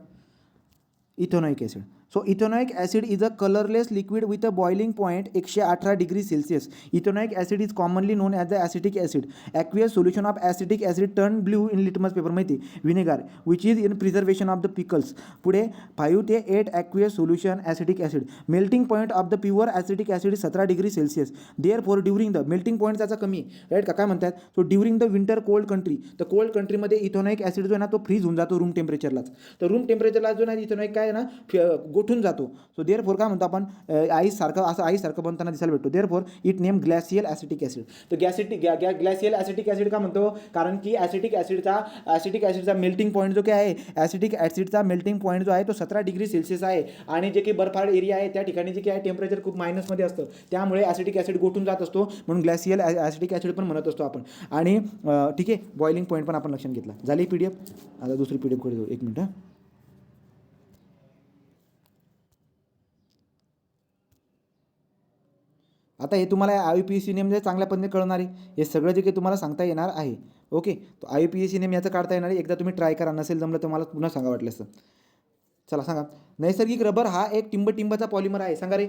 Ethanoic acid. So ethanoic acid is a colourless liquid with a boiling point 118 degree Celsius. Ethanoic acid is commonly known as the acetic acid. Aqueous solution of acetic acid turn blue in litmus paper, माहिती vinegar which is in preservation of the pickles. पुढे 5 ते 8 aqueous solution acetic acid. Melting point of the pure acetic acid 17 degree Celsius. Therefore during the melting point त्याचा कमी, right का? काय म्हणतात? So during the winter cold country, तर cold कंट्रीमध्ये ethanoic acid जो आहे ना तो फ्रीज होऊन जातो रूम टेम्परेचरलाच. तर रूम टेम्परेचरला जो ना इथेनॉइक काय आहे ना गोठून जातो. सो देअर फोर काय म्हणतो आपण आईसारखं बनताना दिसायला भेटतो. Therefore it name glacial acetic acid. तर ग्लॅसियल ॲसिटिक ॲसिड का म्हणतो? कारण की ॲसिटिक ॲसिडचा मेल्टिंग पॉईंट जो काय आहे, ॲसिटिक ॲसिडचा मेल्टिंग पॉईंट जो आहे तो 17 डिग्री सेल्सिअस आहे आणि जे काही बर्फाळ एरिया आहे त्या ठिकाणी जे काय आहे टेम्परेचर खूप मायनसमध्ये असतं, त्यामुळे ॲसिटिक ॲसिड गोठून जात असतो, म्हणून ग्लॅसियल ॲसिटिक ॲसिड पण म्हणत असतो आपण. आणि ठीक आहे, बॉइलिंग पॉईंट पण आपण लक्षात घेतला. झाली PDF. आता दुसरी PDF कडे जाऊ. एक मिनिट. आता हे तुम्हाला IUPAC नेममध्ये चांगल्या पद्धतीने कळणार आहे. हे सगळं जे काही तुम्हाला सांगता येणार आहे. ओके, तो IUPAC नेम याचं काढता येणार आहे. एकदा तुम्ही ट्राय करा, नसेल जमलं तर मला पुन्हा सांगा वाटलं असतं. चला सांगा. नैसर्गिक रबर हा एक टिंबाचा पॉलिमर आहे. सांगा रे.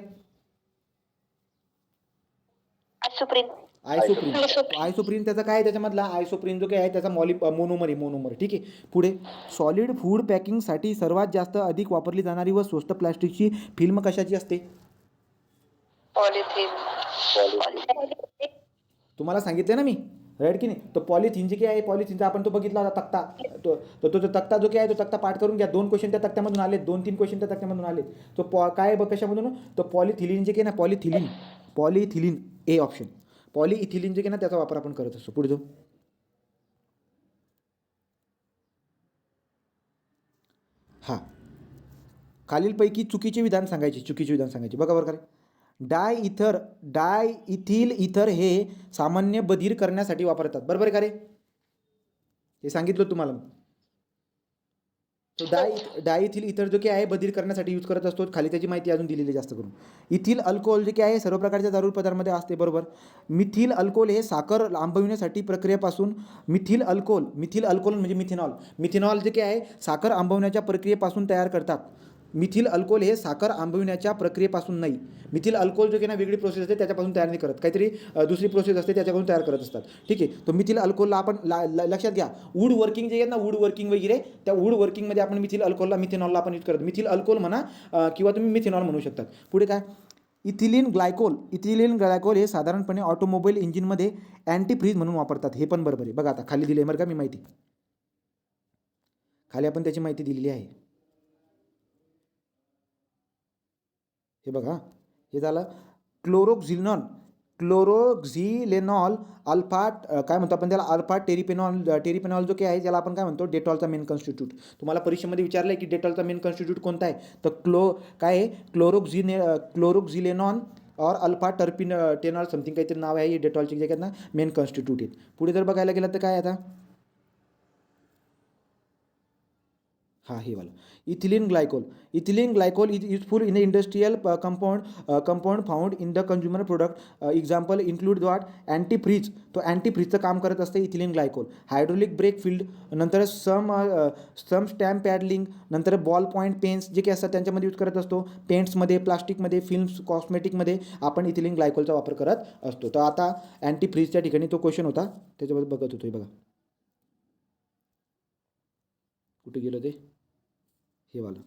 आयसोप्रीन त्याचा काय आहे? त्याच्यामधला आयसोप्रीन जो काय आहे त्याचा मोनोमर. ठीक आहे. पुढे सॉलिड फूड पॅकिंगसाठी सर्वात जास्त अधिक वापरली जाणारी व स्वस्त प्लास्टिकची फिल्म कशाची असते? पॉलिथिन. तुम्हाला सांगितलं ना मी, राईट की नाही? तो पॉलिथिन जे काय आहे, पॉलिथिनचा आपण तो बघितला होता तक्ता. तो तक्ता जो काय आहे तो तक्ता पाठ करून घ्या. 2 क्वेश्चन त्या तक्त्यामधून आलेत, 2-3 क्वेश्चन त्या तक्त्यामधून आलेत. तो काय कशामधून? तो पॉलिथिलीन जे काय ना, पॉलिथिलीन ए ऑप्शन. पॉलिइथिलीन जे काय ना त्याचा वापर आपण करत असतो. पुढे जाऊ. हां, खालीलपैकी चुकीचे विधान सांगायचे. बघा बरं का रे. डायइथिल इथर हे सामान्य बधीर करण्यासाठी वापरतात. बरोबर आहे का रे? हे सांगितलं तुम्हाला. तो डायइथिल इथर जो काय आहे बधीर करण्यासाठी यूज करत असतो. खाली त्याची माहिती अजून दिलेली जास्त करून. इथिल अल्कोहोल जे काय आहे सर्व प्रकारच्या दारू पदार्थांमध्ये असते. बरोबर. मिथिल अल्कोहोल हे साखर आंबविण्यासाठी प्रक्रियेपासून मिथिल अल्कोहोल म्हणजे मिथेनॉल जे काय आहे साखर आंबवण्याच्या प्रक्रियेपासून तयार करतात. मिथिल अल्कोहोल हे साखर आंबविण्याच्या प्रक्रियेपासून नाही. मिथिल अल्कोहोल जो की ना वेगळी प्रोसेस असते त्याच्यापासून तयार नाही करत, काहीतरी दुसरी प्रोसेस असते त्याच्यापासून तयार करत असतात. ठीक आहे. तो मिथिल अल्कोहोलला आपण लक्षात घ्या, वूड वर्किंग जे आहेत ना, वूड वर्किंग वगैरे, त्या वूड वर्किंगमध्ये आपण मिथिल अल्कोहोलला मिथेनॉलला आपण यूज करत. मिथिल अल्कोहोल म्हणा किंवा तुम्ही मिथेनॉल म्हणू शकतात. पुढे काय, इथिलीन ग्लायकोल हे साधारणपणे ऑटोमोबाईल इंजिनमध्ये अँटीफ्रीज म्हणून वापरतात. हे पण बरोबर आहे. बघा आता खाली दिले बरं का मी माहिती, खाली आपण त्याची माहिती दिलेली आहे. हे बघा, हे झालं क्लोरोक्झिलेनॉल अल्फा, काय म्हणतो आपण त्याला, अल्फा टेरिपेनॉल जो काय आहे त्याला आपण काय म्हणतो, डेटॉलचा मेन कॉन्स्टिट्यूट. तुम्हाला परीक्षेमध्ये विचारलं आहे की डेटॉलचा मेन कॉन्स्टिट्यूट कोणता आहे, तर काय आहे, क्लोरोक्झिलेनॉन और अल्फा टेनॉल समथिंग काहीतरी नाव आहे. हे डेटॉलचे जे आहेत ना मेन कॉन्स्टिट्यूट आहेत. पुढे जर बघायला गेलं तर काय आता, हाँ हे वाला ethylene glycol is useful in industrial compound found in the consumer product. Example include that antifreeze. तो अँटीफ्रीजचं काम करत असते ethylene glycol. Hydraulic brake field, नंतर सम स्टॅम्प पॅडलिंग, नंतर बॉल पॉईंट पेन्स जे काही असतात त्यांच्यामध्ये यूज करत असतो. पेंट्समध्ये, प्लास्टिकमध्ये, फिल्म्स, कॉस्मेटिकमध्ये आपण इथिलीन ग्लायकोलचा वापर करत असतो. तर आता अँटीफ्रीजच्या ठिकाणी तो क्वेश्चन होता, त्याच्याबद्दल बघत होतो. बघा कुठे गेलं ते, हे वाला.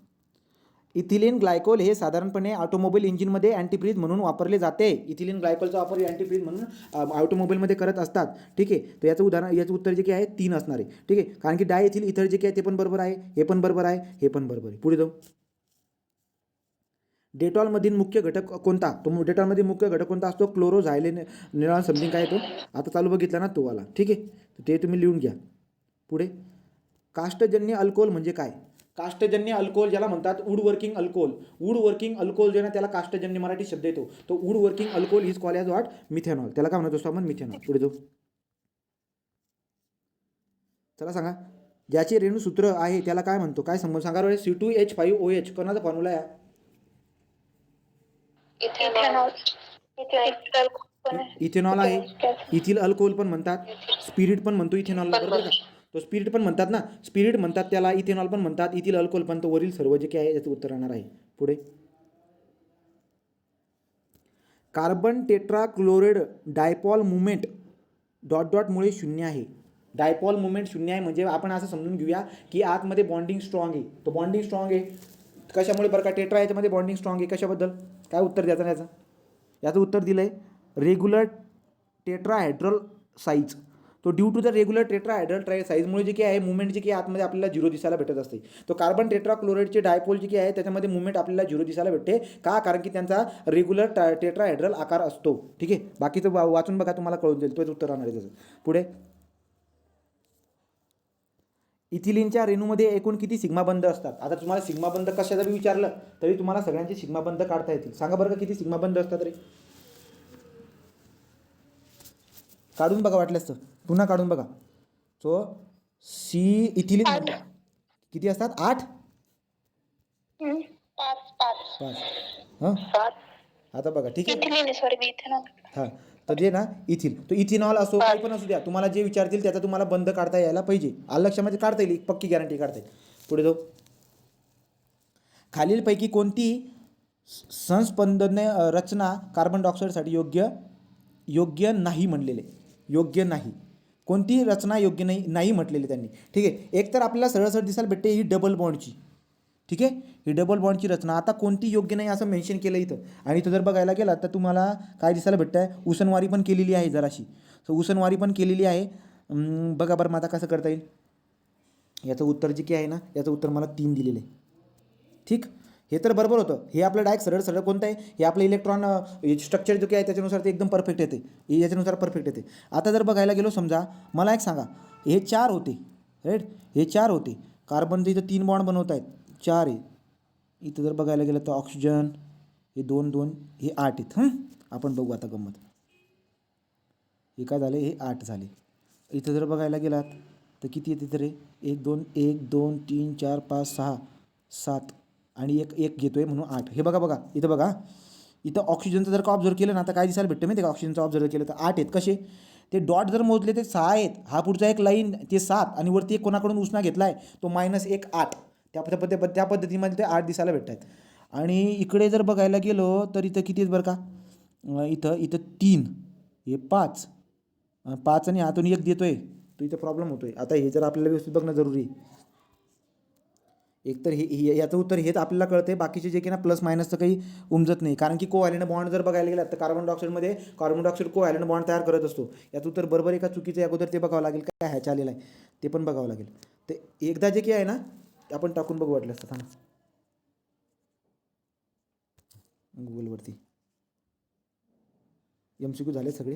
इथिलीन ग्लायकोल हे साधारणपणे ऑटोमोबाईल इंजिनमध्ये अँटीफ्रीज म्हणून वापरले जाते. इथिलीन ग्लायकोलचा वापर अँटीफ्रीज म्हणून ऑटोमोबाईलमध्ये करत असतात. ठीक आहे. तर याचं उत्तर जे काही आहे 3 असणार आहे. ठीक आहे. कारण की डायइथिल इथर जे काही आहे ते पण बरोबर आहे, हे पण बरोबर आहे, हे पण बरोबर आहे. पुढे जाऊ. डेटॉलमधील मुख्य घटक कोणता, तो डेटॉलमध्ये मुख्य घटक कोणता असतो, क्लोरोझायलेनॉल समथिंग काय तो आता चालू बघितला ना तो वाला. ठीक आहे. तर ते तुम्ही लिहून घ्या. पुढे, काष्टजन्य अल्कोहोल म्हणजे काय. काष्टजन्य अल्कोहोल ज्याला म्हणतात वूड वर्किंग अल्कोहोल जे ना त्याला काष्टजन्य मराठी शब्द येतो. तो wood working alcohol is called as what, methanol. त्याला काय म्हणत असतो आपण, मिथेनॉल. पुढे जाऊ. चला सांगा, ज्याचे रेणुसूत्र आहे त्याला काय म्हणतो, काय संबंध सांगा बरं. C2H5OH कोणाचा फॉर्म्युला आहे. इथेनॉल आहे. इथिल अल्कोहोल पण म्हणतात, स्पिरिट पण म्हणतो इथेनॉलला, बरोबर का. तो स्पिरिट पण म्हणतात ना, स्पिरिट म्हणतात त्याला, इथेनॉल पण म्हणतात, इथिल अल्कोहोल पण. तो वरील सर्व जे काही आहे याचं उत्तर राहणार आहे. पुढे, कार्बन टेट्राक्लोराइड डायपॉल मुवमेंट मुळे शून्य आहे. डायपॉल मुवमेंट शून्य आहे म्हणजे आपण असं समजून घेऊया की आतमध्ये बॉन्डिंग स्ट्रॉंग आहे. तो बॉन्डिंग स्ट्रॉंग आहे कशामुळे बरं का, टेट्रा याच्यामध्ये बॉन्डिंग स्ट्रॉंग आहे कशाबद्दल, काय उत्तर द्यायचं याचं. याचं उत्तर दिलं आहे रेग्युलर टेट्राहेड्रल साईज. तो due to the regular tetrahedral साईजमुळे जे काही आहे मुवमेंट जे काही आतमध्ये आपल्याला 0 दिसायला भेटत असते. तो कार्बन टेट्राक्लोराइडचे डायपोल जे काही आहे त्याच्यामध्ये मुवमेंट आपल्याला 0 दिसायला भेटते का, कारण की त्यांचा रेग्युलर टेट्राहेड्रल आकार असतो. ठीक आहे. बाकीचं वाचून बघा, तुम्हाला कळून जाईल, तोच उत्तर राहणार आहे त्याचं. पुढे, इथिलीनच्या रेणूमध्ये एकूण किती सिग्माबंध असतात. आता तुम्हाला सिग्माबंध कशाचं विचारलं तरी तुम्हाला सगळ्यांचे सिग्माबंध काढता येतील. सांगा बरं का किती सिग्माबंध असतात रे, काढून बघा वाटल्यास तर, पुन्हा काढून बघा. सो इथिलीन किती असतात, 8 5. हां आता बघा. ठीक आहे. हां तर जे ना इथिल, तो इथिनॉल असो काही पण असू द्या, तुम्हाला जे विचारतील त्याचा तुम्हाला बंध काढता यायला पाहिजे. आलं लक्षामध्ये, काढता येईल, पक्की गॅरंटी काढता येईल. पुढे जाऊ. खालीलपैकी कोणती संस्पंदने रचना कार्बन डायऑक्साईडसाठी योग्य नाही म्हणलेले, योग्य नाही. कोणती रचना योग्य नाही म्हटलेली त्यांनी. ठीक आहे. एक तर आपल्याला सरळ दिसायला भेटते ही डबल बॉन्डची. ठीक आहे. ही डबल बॉन्डची रचना, आता कोणती योग्य नाही असं मेन्शन केलं इथं. आणि इथं जर बघायला गेला तर तुम्हाला काय दिसायला भेटतं आहे, उसनवारी पण केलेली आहे जराशी. सो उसनवारी पण केलेली आहे. बघा बरं मग आता कसं करता येईल. याचं उत्तर जे काही आहे ना, याचं उत्तर मला 3 दिलेलं आहे. ठीक, हे तर बरोबर होतं. हे आपलं डायरेक्ट सरळ कोणतं आहे, हे आपलं इलेक्ट्रॉन स्ट्रक्चर जो काही आहे त्याच्यानुसार ते एकदम परफेक्ट येते, याच्यानुसार परफेक्ट येते. आता जर बघायला गेलो, समजा मला एक सांगा, हे 4 होते राईट, हे 4 होते. कार्बनचं इथं 3 बॉन्ड बनवत आहेत, 4 आहे. इथं जर बघायला गेलं तर ऑक्सिजन हे 2 हे 8 आहेत. आपण बघू आता गंमत. हे काय झाले, हे 8 झाले. इथं जर बघायला गेलात तर किती येते तर रे, 1 2 3 4 5 6 7 आणि एक घेतो आहे म्हणून 8. हे बघा इथं बघा, इथं ऑक्सिजनचं जर का ऑब्झर्व केलं ना तर काय दिसायला भेटतं माहिती आहे का, ऑक्सिजनचं ऑब्झर्व केलं तर 8 आहेत. कसे ते डॉट जर मोजले ते 6 आहेत. हा पुढचा एक लाईन ते 7 आणि वरती एक कोणाकडून उसना घेतला आहे तो -1 8. त्या पद्धतीमध्ये ते 8 दिसायला भेटत आहेत. आणि इकडे जर बघायला गेलो तर इथं किती आहेत बरं का, इथं 3, हे 5, 5 आणि हातून 1 देतोय, तो इथं प्रॉब्लेम होतोय. आता हे जर आपल्याला व्यवस्थित बघणं जरुरी आहे. एकतर याचं उत्तर हेच आपल्याला कळते, बाकीचे जे की ना प्लस मायनसचं काही उमजत नाही. कारण की कोव्हॅलेंट बॉन्ड जर बघायला गेलात तर कार्बन डायऑक्साईडमध्ये कार्बन डायऑक्साईड कोव्हॅलेंट बॉन्ड तयार करत असतो. याचं उत्तर बरोबर आहे का चुकीचं आहे अगोदर ते बघावं लागेल, काय ह्याच्या आलेलं आहे ते पण बघावं लागेल. ते एकदा जे की आहे ना ते आपण टाकून बघू वाटलं असतं थांबा गुगलवरती. MCQ झाले सगळे.